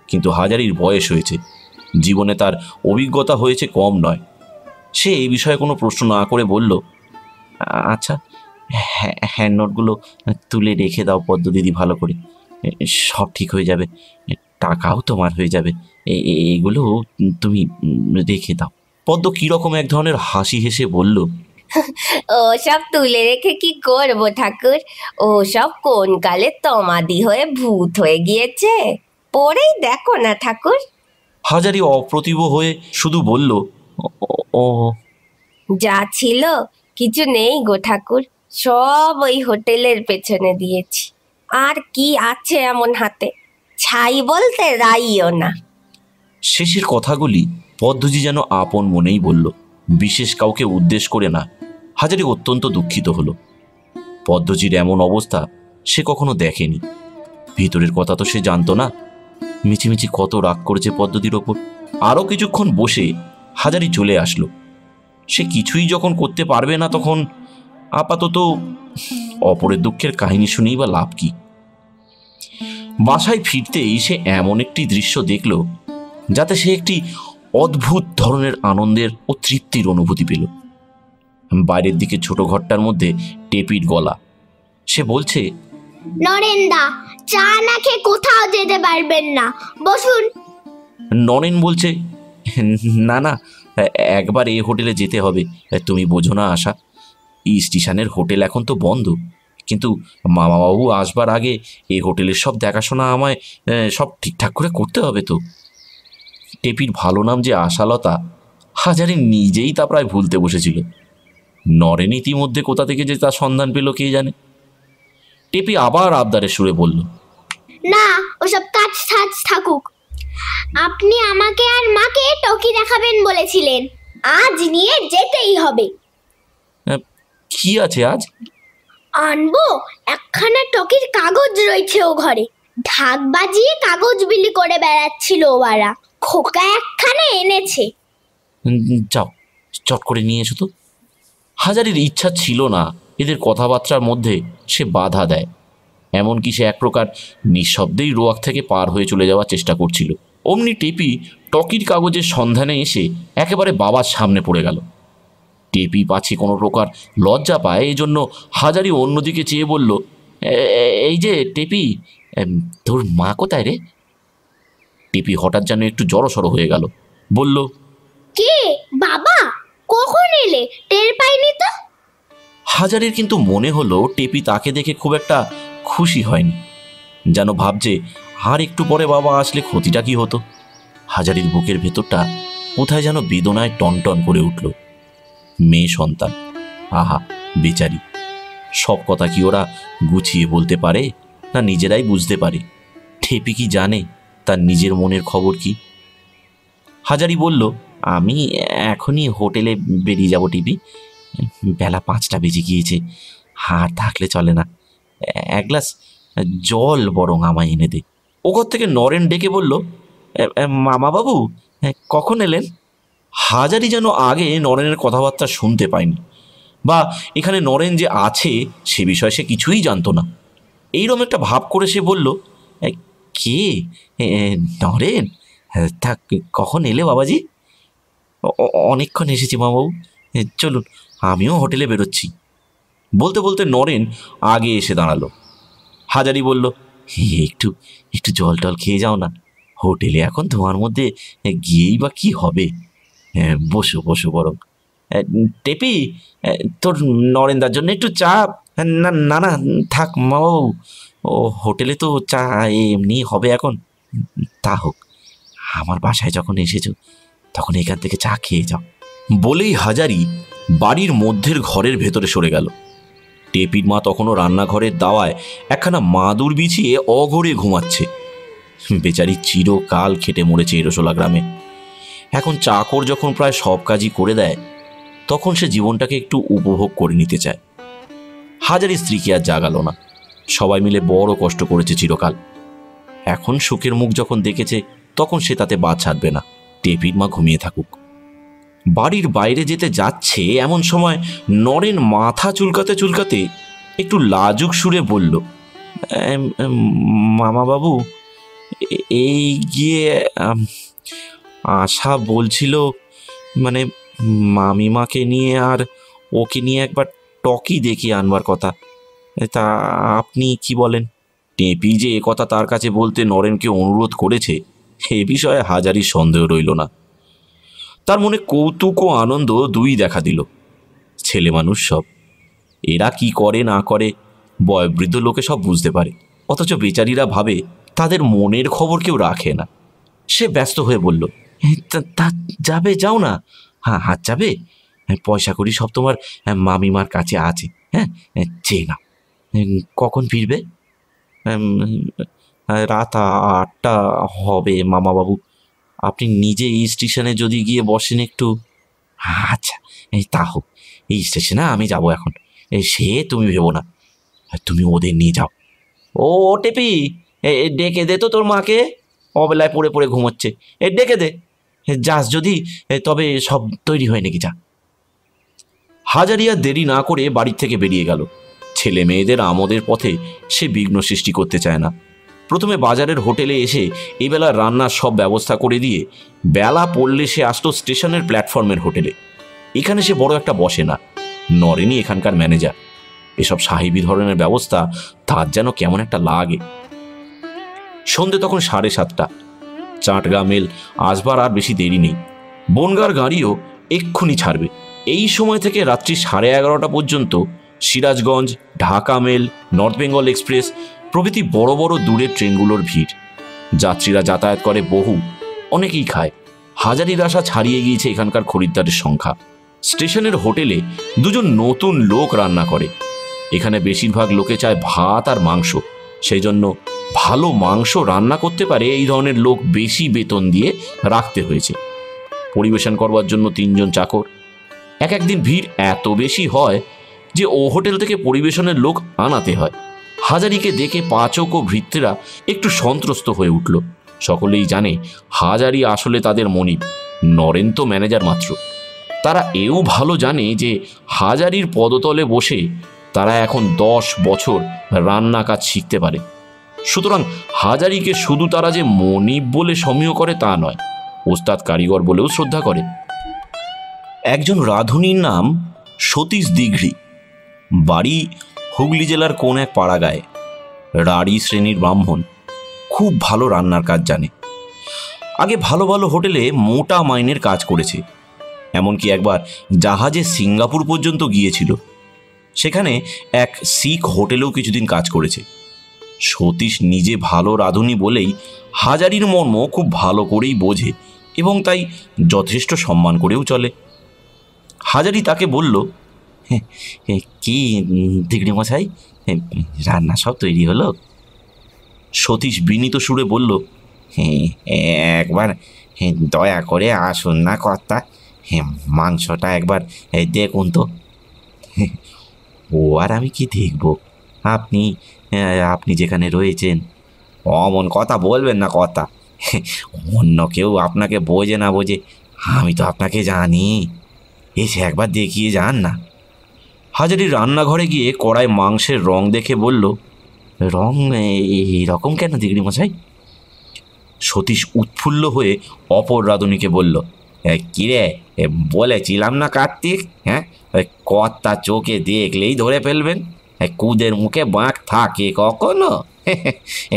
কিন্তু হাজারির বয়স হয়েছে, জীবনে তার অভিজ্ঞতা হয়েছে কম নয়। সে এই বিষয়ে কোনো প্রশ্ন না করে বলল, আচ্ছা হ্যান্ড নোটগুলো তুলে রেখে দাও পদ্ম দিদি, ভালো করে, সব ঠিক হয়ে যাবে, টাকাও তোমার হয়ে যাবে, এগুলো তুমি রেখে দাও। পদ্ম কীরকম এক ধরনের হাসি হেসে বলল, ও সব তুলে রেখে কি করবো ঠাকুর? ও সব কোন কালে তমাদি হয়ে ভূত হয়ে গিয়েছে, পরেই দেখো না ঠাকুর। হাজারি অপ্রতিভ হয়ে শুধু বলল, ও। যা ছিল কিছু নেই গো ঠাকুর, সব ওই হোটেলের পেছনে দিয়েছি। আর কি আছে এমন হাতে, ছাই বলতে রাইও না। শেষের কথাগুলি পদ্মজি যেন আপন মনেই বলল, বিশেষ কাউকে উদ্দেশ্য করে না। হাজারি অত্যন্ত দুঃখিত হলো। পদ্মজির এমন অবস্থা সে কখনো দেখেনি। ভিতরের কথা তো সে জানতো না। মিছিমিছি কত রাগ করেছে পদ্মদির ওপর। আরও কিছুক্ষণ বসে হাজারি চলে আসলো। সে কিছুই যখন করতে পারবে না, তখন আপাতত অপরের দুঃখের কাহিনী শুনেই বা লাভ কি? বাসায় ফিরতেই সে এমন একটি দৃশ্য দেখল যাতে সে একটি অদ্ভুত ধরনের আনন্দের ও তৃপ্তির অনুভূতি পেল। বাইরের দিকে ছোট ঘরটার মধ্যে টেপির গলা। সে বলছে, নরেন্দা, চা না খেয়ে কোথাও যেতে পারবেন না, বসুন। নরেন বলছে, না না, একবার এই হোটেলে যেতে হবে। তুমি বোঝো না আশা, এই স্টেশনের হোটেল এখন তো বন্ধ, কিন্তু মামাবাবু আসবার আগে এই হোটেলের সব দেখাশোনা আমায় সব ঠিকঠাক করে করতে হবে তো। টেপির ভালো নাম যে আশালতা, হাজারি নিজেই তা প্রায় ভুলতে বসেছিল। নরেন ইতিমধ্যে কোথা থেকে যে তার সন্ধান পেল কে জানে। টেপি আবার আবদারের সুরে বলল, না, ওসব কাজ টাজ থাকুক। আপনি আমাকে আর মাকে টকি দেখাবেন বলেছিলেন, আজ নিয়ে যেতেই হবে। কি আছে আজ? আনবো একখানা টকির কাগজ রয়েছে ও ঘরে, ঢাক বাজিয়ে কাগজ বিলি করে বেড়াচ্ছিল ওরা, খোকা একখানা এনেছে। যাও চট করে নিয়ে এসো তো। হাজারির ইচ্ছা ছিল না এদের কথাবার্তার মধ্যে সে বাধা দেয়। এমনকি সে এক প্রকার নিঃশব্দেই রোয়াক থেকে পার হয়ে চলে যাওয়ার চেষ্টা করছিল। অমনি টেপি টকির কাগজের সন্ধানে এসে একেবারে বাবার সামনে পড়ে গেল। টেপি পাছে কোনো প্রকার লজ্জা পায়, এই জন্য হাজারি অন্যদিকে চেয়ে বলল, এই যে টেপি, তোর মা কোথায় রে? টেপি হঠাৎ যেন একটু জড়সড় হয়ে গেল, বলল, কে বাবা, কখন এলে? টের পাইনি তো। হাজারির কিন্তু মনে হলো টেপি তাকে দেখে খুব একটা খুশি হয়নি, যেন ভাবছে আর একটু পরে বাবা আসলে ক্ষতিটা কি হতো। হাজারির বুকের ভেতরটা কোথায় যেন বেদনায় টনটন করে উঠল। মেয়ে সন্তান, আহা বেচারি, সব কথা কি ওরা গুছিয়ে বলতে পারে, না নিজেরাই বুঝতে পারে? টেপি কি জানে তার নিজের মনের খবর কি? হাজারি বলল, আমি এখনই হোটেলে বেরিয়ে যাব টিপি, বেলা 5টা বেজে গিয়েছে, আর থাকলে চলে না, এক গ্লাস জল বরং আমায় এনে দে। ও ঘর থেকে নরেন ডেকে বলল, মামাবাবু কখন এলেন? হাজারি যেন আগে নরেনের কথাবার্তা শুনতে পায়নি, বা এখানে নরেন যে আছে সে বিষয়ে সে কিছুই জানতো না। এইরকম একটা ভাব করে সে বলল, কে নরেন? তা কখন এলে বাবাজি? অনেকক্ষণ এসেছি মামাবাবু, চলুন আমিও হোটেলে বেরোচ্ছি। বলতে বলতে নরেন আগে এসে দাঁড়ালো। হাজারি বলল, একটু একটু জল টল খেয়ে যাও না, হোটেলে এখন তোমার মধ্যে গিয়েই বা কি হবে। বসো বসো বরং। টেপি, তোর নরেন্দার জন্য একটু চা। না না না, থাক মাবাবু, ও হোটেলে তো চা এমনি হবে এখন। তা হোক, আমার বাসায় যখন এসেছো তখন এখান থেকে চা খেয়ে যাও। বলেই হাজারি বাড়ির মধ্যের ঘরের ভেতরে সরে গেল। টেপির মা তখনও রান্নাঘরের দাওয়ায় একখানা মাদুর বিছিয়ে অঘরে ঘুমাচ্ছে। বেচারি চিরকাল খেটে মরেছে এরসোলা গ্রামে। এখন চাকর যখন প্রায় সব কাজই করে দেয়, তখন সে জীবনটাকে একটু উপভোগ করে নিতে চায়। হাজারি স্ত্রীকে আর জাগালো না। সবাই মিলে বড় কষ্ট করেছে চিরকাল। এখন সুখের মুখ যখন দেখেছে, তখন সে তাতে বাদ ছাড়বে না। টেপির মা ঘুমিয়ে থাকুক। বাড়ির বাইরে যেতে যাচ্ছে এমন সময় নরেন মাথা চুলকাতে চুলকাতে একটু লাজুক সুরে বলল, মামা বাবু, এই গিয়ে আশা বলছিল, মানে মামিমাকে নিয়ে আর ওকে নিয়ে একবার টকি দেখিয়ে আনবার কথা। তা আপনি কি বলেন? টেপি যে এ কথা তার কাছে বলতে নরেনকে অনুরোধ করেছে, এ বিষয়ে হাজারি সন্দেহ রইল না। তার মনে কৌতুক ও আনন্দ দুই দেখা দিল। ছেলে মানুষ সব, এরা কি করে না করে বয়োবৃদ্ধ লোকে সব বুঝতে পারে, অথচ বেচারিরা ভাবে তাদের মনের খবর কেউ রাখে না। সে ব্যস্ত হয়ে বলল, তা যাবে, যাও না। হ্যাঁ, হাত যাবে, পয়সা করি সব তোমার মামিমার কাছে আছে। হ্যাঁ, চেয়ে না। কখন ফিরবে? রাত 8টা হবে মামাবাবু। আপনি নিজে এই স্টেশনে যদি গিয়ে বসেন একটু। আচ্ছা, তা হোক, এই স্টেশনে আমি যাব এখন। সে তুমি ভেবো না, তুমি ওদের নিয়ে যাও। ও টেপি, ডেকে দে তো তোর মাকে, অবেলায় পড়ে পড়ে ঘুমোচ্ছে। ডেকে দে, যাস যদি, তবে সব তৈরি হয় নাকি? যা। হাজারিয়া দেরি না করে বাড়ি থেকে বেরিয়ে গেল। ছেলে মেয়েদের আমোদের পথে সে বিঘ্ন সৃষ্টি করতে চায় না। প্রথমে বাজারের হোটেলে এসে এবেলা রান্নার সব ব্যবস্থা করে দিয়ে বেলা পড়লে সে আসতো স্টেশনের প্ল্যাটফর্মের হোটেলে। এখানে সে বড় একটা বসে না, নরেনই এখানকার ম্যানেজার। এসব সাহেবি ধরনের ব্যবস্থা তার যেন কেমন একটা লাগে। সন্ধে তখন 7:30। চাটগা মেল আসবার আর বেশি দেরি নেই। বনগাঁর গাড়িও এক্ষুনি ছাড়বে। এই সময় থেকে রাত্রি 11:30 পর্যন্ত Sirajganj, Dhaka Mail, North Bengal Express প্রভৃতি বড় বড় দূরের ট্রেনগুলোর ভিড়। যাত্রীরা যাতায়াত করে বহু, অনেকেই খায়। হাজারির আশা ছাড়িয়ে গিয়েছে এখানকার খরিদ্দারের সংখ্যা। স্টেশনের হোটেলে দুজন নতুন লোক রান্না করে। এখানে বেশিরভাগ লোকে চায় ভাত আর মাংস। সেই জন্য ভালো মাংস রান্না করতে পারে এই ধরনের লোক বেশি বেতন দিয়ে রাখতে হয়েছে। পরিবেশন করবার জন্য 3 জন চাকর। একদিন ভিড় এত বেশি হয় যে ও হোটেল থেকে পরিবেশনের লোক আনাতে হয়। হাজারিকে দেখে পাচক ও ভৃত্যেরা একটু সন্ত্রস্ত হয়ে উঠল। সকলেই জানে হাজারি আসলে তাদের মনিব, নরেন তো ম্যানেজার মাত্র। তারা এও ভালো জানে যে হাজারির পদতলে বসে তারা এখন 10 বছর রান্না কাজ শিখতে পারে। সুতরাং হাজারিকে শুধু তারা যে মনিব বলে সমীহ করে তা নয়, ওস্তাদ কারিগর বলেও শ্রদ্ধা করে। একজন রাঁধুনির নাম সতীশ দিঘড়ি। বাড়ি হুগলি জেলার কোন এক পাড়া গায়ে। রাড়ি শ্রেণীর ব্রাহ্মণ, খুব ভালো রান্নার কাজ জানে। আগে ভালো ভালো হোটেলে মোটা মাইনের কাজ করেছে। এমনকি একবার জাহাজে সিঙ্গাপুর পর্যন্ত গিয়েছিল। সেখানে এক শিখ হোটেলেও কিছুদিন কাজ করেছে। সতীশ নিজে ভালো রাঁধুনি বলেই হাজারির মর্ম খুব ভালো করেই বোঝে এবং তাই যথেষ্ট সম্মান করেও চলে। হাজারি তাকে বলল, কি দিগড়ি মশাই, রান্না সব তৈরি হলো? সতীশ বিনীত সুরে বলল, একবার দয়া করে আসুন না কর্তা, মাংসটা একবার দেখুন তো। ও আর আমি কি দেখব, আপনি যেখানে রয়েছেন। অমন কথা বলবেন না কর্তা, অন্য কেউ আপনাকে বোঝে না বোঝে, আমি তো আপনাকে জানি। এসে একবার দেখিয়ে যান না। হাজারি রান্নাঘরে গিয়ে কড়াই মাংসের রং দেখে বলল, রং এইরকম কেন দিগড়ি মশাই? সতীশ উৎফুল্ল হয়ে অপর রাঁধুনিকে বলল, কিরে, বলেছিলাম না কার্তিক, হ্যাঁ, কর্তা চোখে দেখলেই ধরে ফেলবেন। কুদের মুখে বাঁক থাকে কখনো?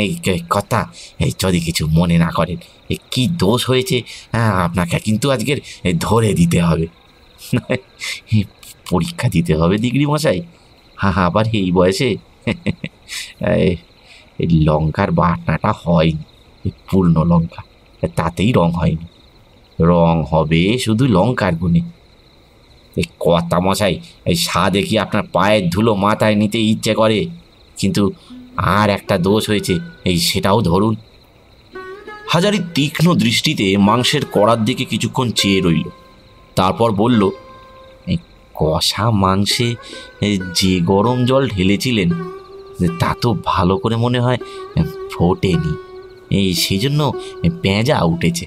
এই কথা, এই যদি কিছু মনে না করেন, কি দোষ হয়েছে আপনাকে কিন্তু আজকের ধরে দিতে হবে। পরীক্ষা দিতে হবে ডিগ্রি মশাই? আবার এই বয়সে? এই লঙ্কার বাটনাটা হয়নি, পূর্ণ লঙ্কা, তাতেই রং হয়নি, রং হবে শুধু লঙ্কার গুণে। এই কথা মশাই, এই স্বাদে কি আপনার পায়ের ধুলো মাথায় নিতে ইচ্ছে করে? কিন্তু আর একটা দোষ হয়েছে, এই সেটাও ধরুন। হাজারি তীক্ষ্ণ দৃষ্টিতে মাংসের কড়ার দিকে কিছুক্ষণ চেয়ে রইল, তারপর বলল, এই কষা মাংসে যে গরম জল ঢেলেছিলেন তা তো ভালো করে মনে হয় ফোটেনি, এই সেই জন্য পেঁজা উঠেছে,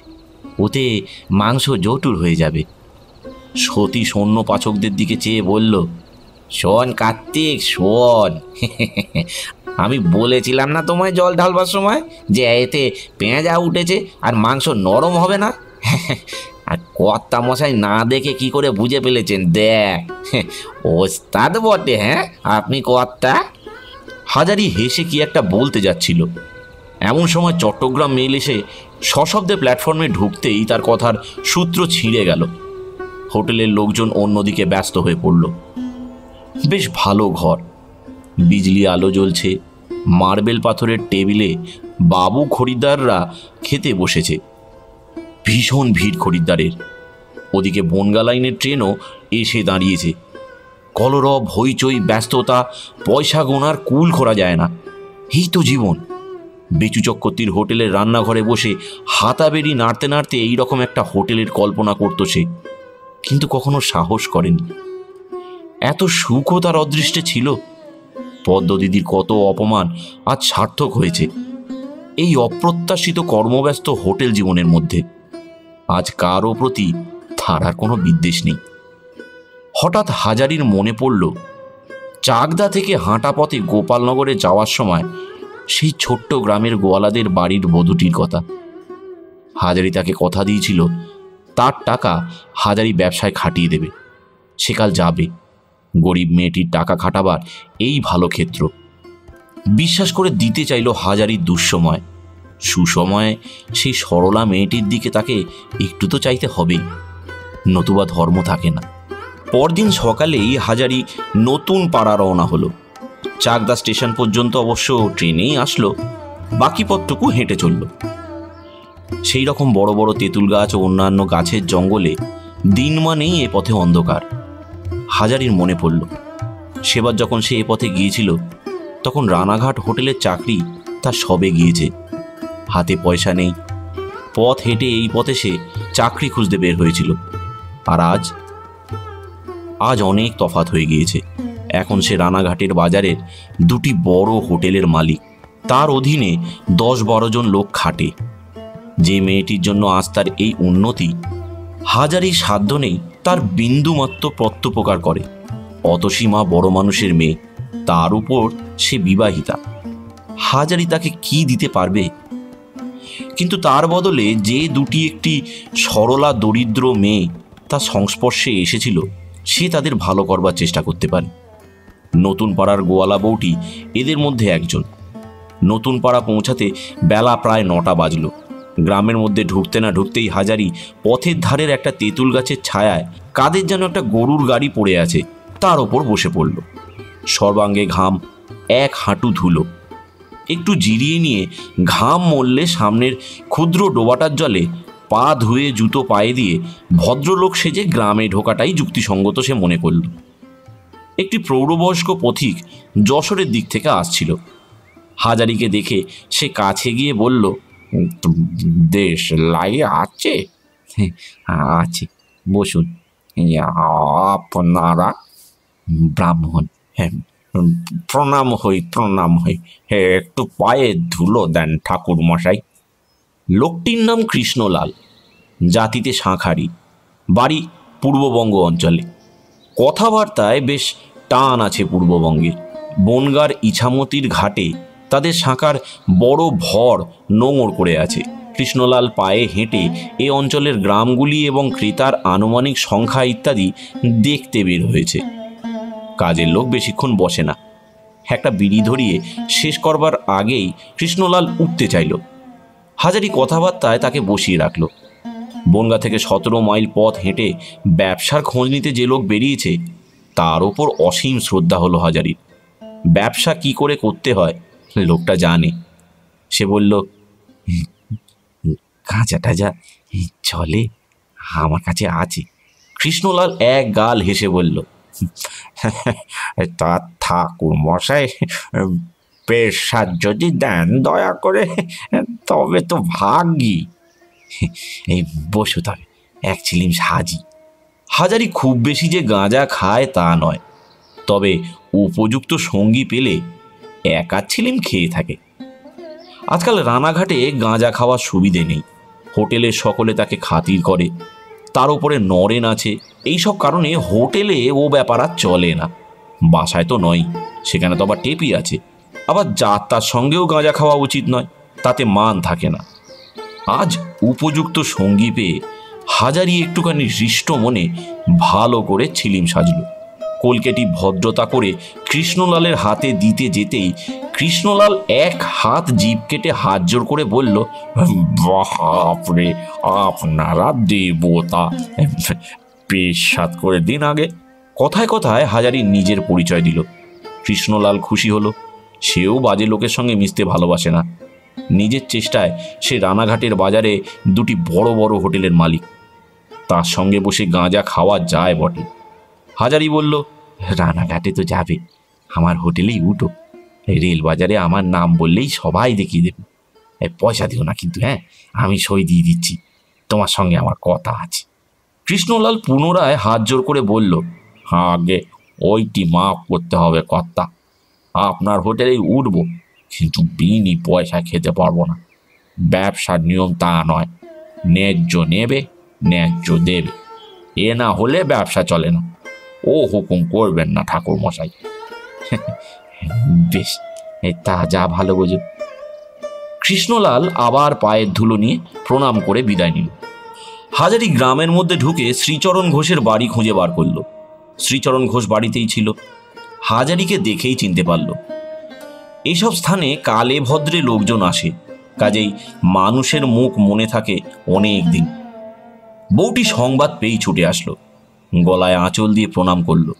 ওতে মাংস জটুর হয়ে যাবে। সতী সৈন্য পাচকদের দিকে চেয়ে বলল, শোন কার্তিক, শোন, আমি বলেছিলাম না তোমায় জল ঢালবার সময় যে এতে পেঁজা উঠেছে আর মাংস নরম হবে না? আর কর্তা মশাই না দেখে কি করে বুঝে ফেলেছেন দেখ, ওস্তাদ বটে। হ্যাঁ, আপনি কর্তা। হাজারি হেসে কি একটা বলতে যাচ্ছিল, এমন সময় চট্টগ্রাম মেল এসে সশব্দে প্ল্যাটফর্মে ঢুকতেই তার কথার সূত্র ছিঁড়ে গেল। হোটেলের লোকজন অন্যদিকে ব্যস্ত হয়ে পড়ল। বেশ ভালো ঘর, বিজলি আলো জ্বলছে, মার্বেল পাথরের টেবিলে বাবু খরিদ্দাররা খেতে বসেছে। ভীষণ ভিড় খরিদ্দারের। ওদিকে বনগা লাইনের ট্রেনও এসে দাঁড়িয়েছে। কলরব, হইচই, ব্যস্ততা, পয়সা গোনার কুল করা যায় না। এই তো জীবন। বেচু চক্রবর্তীর হোটেলের রান্নাঘরে বসে হাতাবেড়ি নাড়তে নাড়তে এইরকম একটা হোটেলের কল্পনা করত সে, কিন্তু কখনো সাহস করেনি। এত সুখও তার অদৃষ্টে ছিল। পদ্মদিদির কত অপমান আজ সার্থক হয়েছে এই অপ্রত্যাশিত কর্মব্যস্ত হোটেল জীবনের মধ্যে। আজ কারও প্রতি তার আর কোনো বিদ্বেষ নেই। হঠাৎ হাজারির মনে পড়ল চাকদা থেকে হাঁটা পথে গোপালনগরে যাওয়ার সময় সেই ছোট্ট গ্রামের গোয়ালাদের বাড়ির বধূটির কথা। হাজারি তাকে কথা দিয়েছিল তার টাকা হাজারি ব্যবসায় খাটিয়ে দেবে। সেকাল যাবে। গরিব মেয়েটির টাকা খাটাবার এই ভালো ক্ষেত্র। বিশ্বাস করে দিতে চাইল হাজারির দুঃসময়। সুসময়ে সেই সরলা মেয়েটির দিকে তাকে একটু তো চাইতে হবেই, নতুবা ধর্ম থাকে না। পরদিন সকালেই হাজারি নতুন পাড়া রওনা হলো। চাকদা স্টেশন পর্যন্ত অবশ্য ট্রেনেই আসলো, বাকি পথটুকু হেঁটে চলল। সেই রকম বড় বড় তেঁতুল গাছ ও অন্যান্য গাছের জঙ্গলে দিন মানেই এ পথে অন্ধকার। হাজারির মনে পড়ল সেবার যখন সে এ পথে গিয়েছিল তখন রানাঘাট হোটেলের চাকরি তার সবে গিয়েছে, হাতে পয়সা নেই। পথ হেঁটে এই পথে সে চাকরি খুঁজতে বের হয়েছিল। আর আজ অনেক তফাৎ হয়ে গিয়েছে। এখন সে রানাঘাটের বাজারের দুটি বড় হোটেলের মালিক। তার অধীনে 10-12 জন লোক খাটে। যে মেয়েটির জন্য আজ তার এই উন্নতি, হাজারি সাধ্য নেই তার বিন্দুমাত্র প্রত্যুপকার করে। অতসীমা বড় মানুষের মেয়ে, তার উপর সে বিবাহিতা। হাজারি তাকে কি দিতে পারবে? কিন্তু তার বদলে যে দুটি একটি সরলা দরিদ্র মেয়ে তার সংস্পর্শে এসেছিল, সে তাদের ভালো করবার চেষ্টা করতে পারে। নতুন পাড়ার গোয়ালা বউটি এদের মধ্যে একজন। নতুন পাড়া পৌঁছাতে বেলা প্রায় 9টা বাজল। গ্রামের মধ্যে ঢুকতে না ঢুকতেই হাজারি পথের ধারের একটা তেঁতুল গাছের ছায়ায় কাদের যেন একটা গরুর গাড়ি পড়ে আছে তার ওপর বসে পড়ল। সর্বাঙ্গে ঘাম, এক হাঁটু ধুলো। একটু জিরিয়ে নিয়ে ঘাম মরলে সামনের ক্ষুদ্র ডোবাটার জলে পা ধুয়ে জুতো পায়ে দিয়ে ভদ্রলোক সেজে গ্রামে ঢোকাটাই যুক্তিসঙ্গত সে মনে করল। একটি প্রৌঢ়বয়স্ক পথিক যশোরের দিক থেকে আসছিল। হাজারিকে দেখে সে কাছে গিয়ে বলল, দেশ লাই আছে? আছে, বসুন। আপনারা? ব্রাহ্মণ। হ্যাঁ, প্রণাম হই, প্রণাম হই। একটু পায়ে ধুলো দেন ঠাকুর মশাই। লোকটির নাম কৃষ্ণলাল, জাতিতে শাঁখারি, বাড়ি পূর্ববঙ্গ অঞ্চলে। কথাবার্তায় বেশ টান আছে পূর্ববঙ্গের। বনগাঁর ইছামতির ঘাটে তাদের শাঁখার বড় ভর নোঙর করে আছে। কৃষ্ণলাল পায়ে হেঁটে এ অঞ্চলের গ্রামগুলি এবং ক্রেতার আনুমানিক সংখ্যা ইত্যাদি দেখতে বের হয়েছে। কাজের লোক বেশিক্ষণ বসে না। একটা বিড়ি ধরিয়ে শেষ করবার আগেই কৃষ্ণলাল উঠতে চাইল। হাজারি কথাবার্তায় তাকে বসিয়ে রাখল। বনগা থেকে 17 মাইল পথ হেঁটে ব্যবসার খোঁজ নিতে যে লোক বেরিয়েছে তার ওপর অসীম শ্রদ্ধা হলো হাজারির। ব্যবসা কি করে করতে হয় লোকটা জানে। সে বলল, কাঁচা টাজা চলে, আমার কাছে আছে। কৃষ্ণলাল এক গাল হেসে বলল, তা ঠাকুর মশাই পেশার যদি দেন দয়া করে তবে তো ভাগী। এই বসো, তবে এক চিলিম সাজি। হাজারি খুব বেশি যে গাঁজা খায় তা নয়, তবে উপযুক্ত সঙ্গী পেলে এক আধ চিলিম খেয়ে থাকে। আজকাল রানাঘাটে গাঁজা খাওয়ার সুবিধে নেই। হোটেলে সকলে তাকে খাতির করে, তার উপরে নরেন আছে। এইসব কারণে হোটেলে ও ব্যাপার আর চলে না। বাসায় তো নয়, সেখানে তো আবার টেপি আছে। আবার যাত্রার সঙ্গেও গাঁজা খাওয়া উচিত নয়, তাতে মান থাকে না। আজ উপযুক্ত সঙ্গী পেয়ে হাজারি একটুখানি হৃষ্ট মনে ভালো করে ছিলিম সাজল। কলকেটি ভদ্রতা করে কৃষ্ণলালের হাতে দিতে যেতেই কৃষ্ণলাল এক হাত জিভ কেটে হাত জোর করে বলল, বাপরে, আপনারা দেবতা, পেশাদ করে দিন আগে। কথায় কথায় হাজারি নিজের পরিচয় দিল। কৃষ্ণলাল খুশি হলো। সেও বাজে লোকের সঙ্গে মিশতে ভালোবাসে না। নিজের চেষ্টায় সে রানাঘাটের বাজারে দুটি বড় বড় হোটেলের মালিক। তার সঙ্গে বসে গাঁজা খাওয়া যায় বটে। হাজারি বলল, রানাঘাটে তো যাবে, আমার হোটেলেই উঠো। রেল বাজারে আমার নাম বললেই সবাই দেখিয়ে দেবে। পয়সা দিও না কিন্তু, হ্যাঁ, আমি সই দিয়ে দিচ্ছি, তোমার সঙ্গে আমার কথা আছে। কৃষ্ণলাল পুনরায় হাত জোর করে বলল, আগে ওইটি মাফ করতে হবে কর্তা, আপনার হোটেলেই উঠব, কিন্তু বিনি পয়সা খেতে পারবো না। ব্যবসার নিয়ম তা নয়, ন্যায্য নেবে ন্যায্য দেবে, এ না হলে ব্যবসা চলে না। ও হুকুম করবেন না ঠাকুর মশাই। বেশ, তা যা ভালো বোঝো। কৃষ্ণলাল আবার পায়ের ধুলো নিয়ে প্রণাম করে বিদায় নিল। হাজারি গ্রামের মধ্যে ঢুকে শ্রীচরণ ঘোষের বাড়ি খুঁজে বার করল। শ্রীচরণ ঘোষ বাড়িতেই ছিল। হাজারিকে দেখেই চিনতে পারল। এইসব স্থানে কালে ভদ্রে লোকজন আসে, কাজেই মানুষের মুখ মনে থাকে অনেক দিন। বউটি সংবাদ পেয়েই ছুটে আসলো, গলায় আঁচল দিয়ে প্রণাম করলো।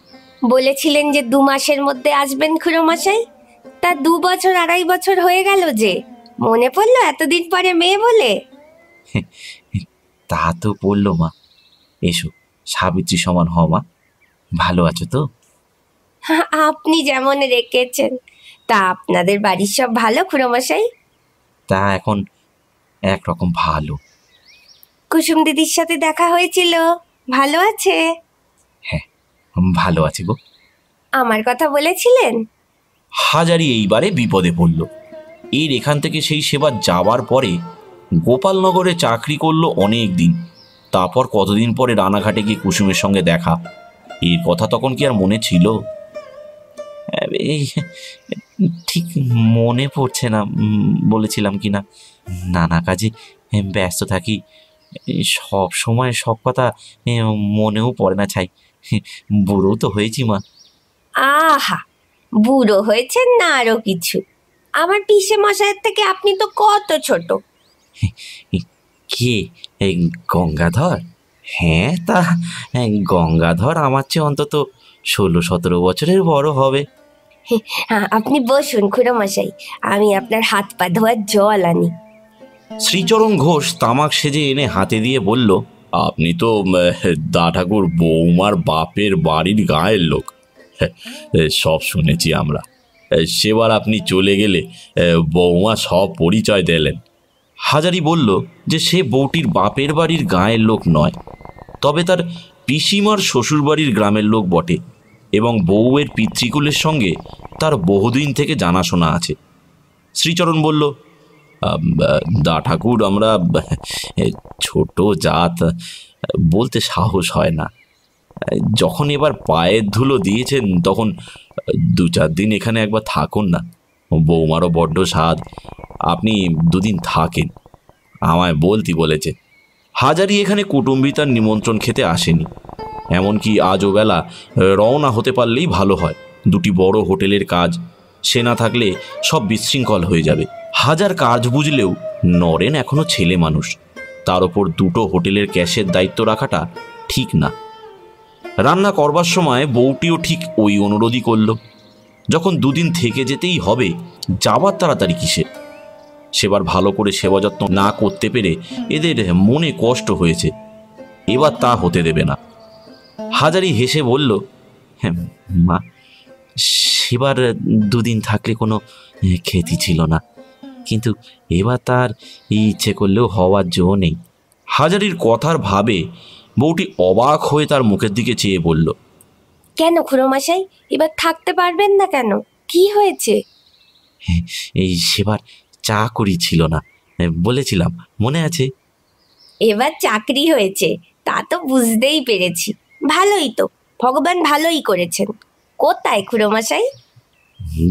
বলেছিলেন যে 2 মাসের মধ্যে আসবেন খুড়োমশাই, তা 2 বছর 2.5 বছর হয়ে গেল যে, মনে পড়লো এতদিন পরে মেয়ে বলে? তা তো পড়লো মা। এসো, সাবিত্রী সমান হ মা। ভালো আছো তো? আপনি যেমন রেখেছেন। তা আপনাদের বাড়ির সব ভালো খুড়োমশাই? তা এখন একরকম ভালো। কুসুম দিদির সাথে দেখা হয়েছিল, ভালো আছে? হ্যাঁ, ভালো আছে গো। আমার কথা বলেছিলেন? হাজারি এইবারে বিপদে পড়ল। এখান থেকে সেই সেবা যাবার পরে গোপালনগরে চাকরি করলো অনেক দিন। তারপর কতদিন পরে রানাঘাটে গিয়ে কুসুমের সঙ্গে দেখা। এই কথা তখন কি আর মনে ছিল? এই ঠিক মনে পড়ছে না বলেছিলাম কি না। নানা কাজে ব্যস্ত থাকি, সব সময় সব কথা মনেও পড়ে না। ছাই, বুড়ো তো হয়েছি মা। আহা, বুড়ো হয়েছেন না আরো কিছু? আমার পিসে মশাইয়ের থেকে আপনি তো কত ছোট। কে, গঙ্গাধর? হ্যাঁ, তা গঙ্গাধর আমার চেয়ে অন্তত 16-17 বছরের বড় হবে। আপনি বসুন খুড়োমশাই, আমি আপনার হাত পা ধোয়ার জল আনি। শ্রীচরণ ঘোষ তামাক সেজে এনে হাতে দিয়ে বলল, আপনি তো দা ঠাকুর বৌমার বাপের বাড়ির গায়ের লোক, সব শুনেছি আমরা। সেবার আপনি চলে গেলে বৌমা সব পরিচয় দিলেন। হাজারি বলল যে সে বউটির বাপের বাড়ির গায়ের লোক নয়, তবে তার পিসিমার শ্বশুরবাড়ির গ্রামের লোক বটে, এবং বউয়ের পিতৃকুলের সঙ্গে তার বহুদিন থেকে জানাশোনা আছে। শ্রীচরণ বলল, দা ঠাকুর, আমরা ছোট জাত, বলতে সাহস হয় না। যখন এবার পায়ের ধুলো দিয়েছেন তখন 2-4 দিন এখানে একবার থাকুন না। বৌমারও বড্ড স্বাদ, আপনি 2 দিন থাকেন, আমায় বলতে বলেছে। হাজারি এখানে কুটুম্বিতার নিমন্ত্রণ খেতে আসেনি। এমনকি আজও বেলা রওনা হতে পারলেই ভালো হয়। 2টি বড় হোটেলের কাজ, সে না থাকলে সব বিশৃঙ্খল হয়ে যাবে। হাজার কাজ বুঝলেও নরেন এখনো ছেলে মানুষ, তার ওপর দুটো হোটেলের ক্যাশের দায়িত্ব রাখাটা ঠিক না। রান্না করবার সময় বউটিও ঠিক ওই অনুরোধই করল। যখন দুদিন থেকে যেতেই হবে, যাবার তাড়াতাড়ি কিসে? সেবার ভালো করে সেবা যত্ন না করতে পেরে এদের মনে কষ্ট হয়েছে, এবার তা হতে দেবে না। হাজারি হেসে বলল, হ্যাঁ মা, সেবার দুদিন থাকলে কোনো ক্ষতি ছিল না, কিন্তু এবার তার ইচ্ছে করলেও হওয়ার জো নেই। হাজারির কথার ভাবে বউটি অবাক হয়ে তার মুখের দিকে চেয়ে বলল, কেন খুড়োমশাই, এবার থাকতে পারবেন না কেন? কি হয়েছে? এই সেবার চাকরি ছিল না, বলেছিলাম, মনে আছে? এবার চাকরি হয়েছে, তা তো বুঝতেই পেরেছি। ভালোই তো, ভগবান ভালোই করেছেন। কোথায় খুড়োমশাই?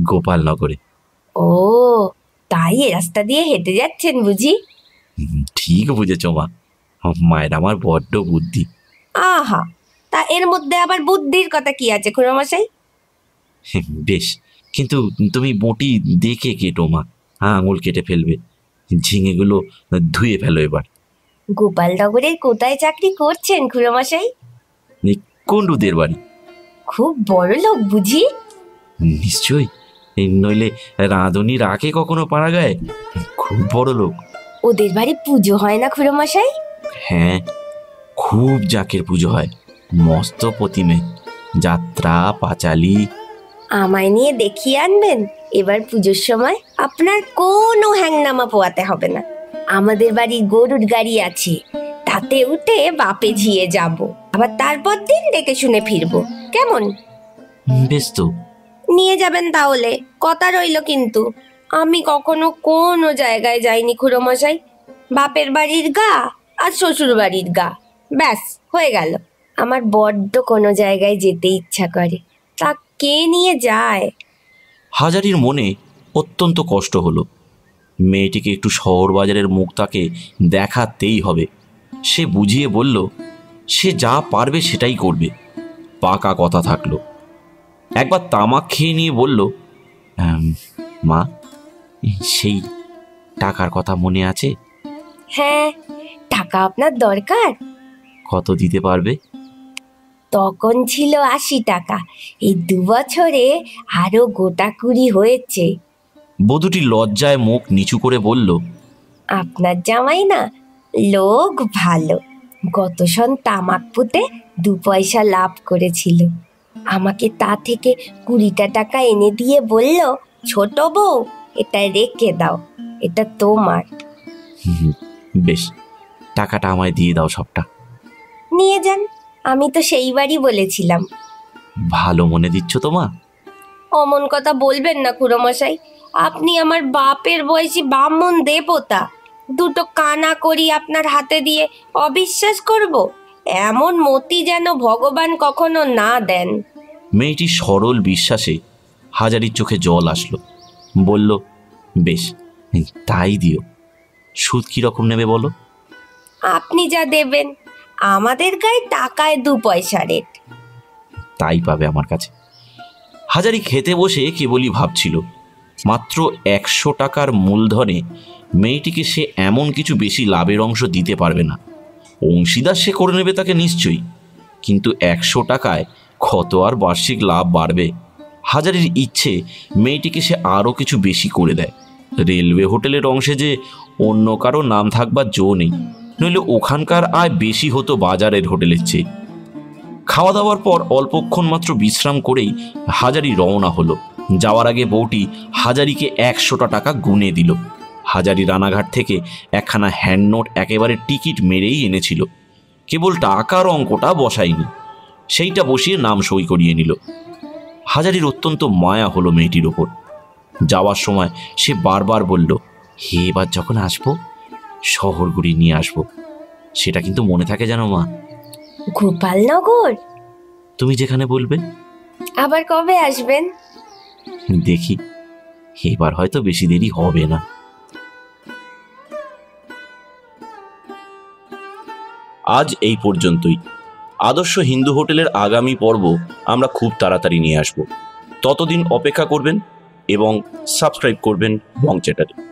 গোপালনগরে। ও, তাই এ রাস্তা দিয়ে হেঁটে যাচ্ছেন বুঝি? ঠিক বুঝেছ মা, মায়ের আমার বড্ড বুদ্ধি। আহা, তা এর মধ্যে আবার বুদ্ধির কথা কি আছে খুড়োমশাই? বেশ, কিন্তু তুমি বটি দেখে কেটো মা, আঙুল কেটে ফেলবে। ঝিঙেগুলো ধুয়ে ফেলো এবার। গোপালনগরের কোথায় চাকরি করছেন খুড়োমশাই? কুণ্ডুদের বাড়ি। খুব বড় লোক বুঝি? নিশ্চয়ই, নইলে রাঁধুনি রাখে কখনো পাড়া গায়ে? খুব বড় লোক। ওদের বাড়ি পুজো হয় না খুড়োমশাই? হ্যাঁ, খুব জাকের পুজো হয়, মস্ত প্রতিমে, যাত্রা পাঁচালি। আমায় নিয়ে দেখিয়ে আনবেন এবার পুজোর সময়। আপনার কোনো হ্যাংনামা পোয়াতে হবে না। আমাদের বাড়ির গরুর গাড়ি আছে, তাতে উঠে বাপে ঝিয়ে যাব, আবার তারপর দিন দেখে শুনে ফিরবো। কেমন? বেশ তো। নিয়ে যাবেন তাহলে, কথা রইল কিন্তু। আমি কখনো কোনো জায়গায় যাইনি খুড়োমশাই। বাপের বাড়ির গা আর শ্বশুর বাড়ির গা, ব্যাস হয়ে গেল। আমার বড্ড কোনো জায়গায় যেতে ইচ্ছা করে, তা কে নিয়ে যায়? হাজারির মনে অত্যন্ত কষ্ট হলো। মেয়েটিকে একটু শহর বাজারের মুখ তাকে দেখাতেই হবে। সে বুঝিয়ে বলল, সে যা পারবে সেটাই করবে। পাকা কথা থাকলো। একবার তামাক খেয়ে নিয়ে বলল, মা, সেই টাকার কথা মনে আছে? হ্যাঁ, টাকা আপনার দরকার? কত দিতে পারবে? তখন ছিল 80 টাকা, এই 2 বছরে আরো গোটা 20 হয়েছে। বধূটি লজ্জায় মুখ নিচু করে বলল, আপনার জামাই না লোক ভালো, গত সন তামাক পুঁতে 2 পয়সা লাভ করেছিল। আমাকে তা থেকে 20টা টাকা এনে দিয়ে বলল, ছোট বউ, এটা রেখে দাও, এটা তোমার। বেশ, টাকাটা আমায় দিয়ে দাও সবটা। নিয়ে যান, আমি তো সেইবারই বলেছিলাম। ভালো মনে দিচ্ছ তো মা? অমন কথা বলবেন না খুড়োমশাই, আপনি আমার বাপের বয়সী ব্রাহ্মণ দেবতা। 2টো কানা করি আপনার হাতে দিয়ে অবিশ্বাস করব? এমন মতি যেন ভগবান কখনো না দেন। মেয়েটির সরল বিশ্বাসে হাজারির চোখে জল আসলো। বলল, বেশ, তাই দিও। সুদ কিরকম নেবে বলো? আপনি যা দেবেন, আমাদের গায়ে টাকায় 2 পয়সা রেট। তাই পাবে আমার কাছে। হাজারি খেতে বসে কেবলই ভাবছিল, মাত্র 100 টাকার মূলধনে মেয়েটিকে সে এমন কিছু বেশি লাভের অংশ দিতে পারবে না। অংশীদার সে করে নেবে তাকে নিশ্চয়ই, কিন্তু 100 টাকায় কত আর বার্ষিক লাভ বাড়বে? হাজারির ইচ্ছে মেয়েটিকে সে আরও কিছু বেশি করে দেয়। রেলওয়ে হোটেলের অংশে যে অন্য কারো নাম থাকবার জো নেই, নইলে ওখানকার আয় বেশি হতো বাজারের হোটেলের চেয়ে। খাওয়া দাওয়ার পর অল্পক্ষণ মাত্র বিশ্রাম করেই হাজারি রওনা হলো। যাওয়ার আগে বউটি হাজারিকে 100টা টাকা গুনে দিল। হাজারি রানাঘাট থেকে একখানা হ্যান্ডনোট একেবারে টিকিট মেরেই এনেছিল, কেবল টাকার অঙ্কটা বসায়নি। সেইটা বসিয়ে নাম সই করিয়ে নিল। হাজারির অত্যন্ত মায়া হলো মেয়েটির ওপর। যাওয়ার সময় সে বারবার বলল, এবার যখন আসবো শহরগুড়ি নিয়ে আসবো। সেটা কিন্তু মনে থাকে জানো মা? গোপালনগর? তুমি যেখানে বলবে। আবার কবে আসবেন? দেখি, এবার হয়তো বেশি দেরি হবে না। আজ এই পর্যন্তই। আদর্শ হিন্দু হোটেলের আগামী পর্ব আমরা খুব তাড়াতাড়ি নিয়ে আসব। ততদিন অপেক্ষা করবেন। এবং সাবস্ক্রাইব করবেন বং চ্যাটারে।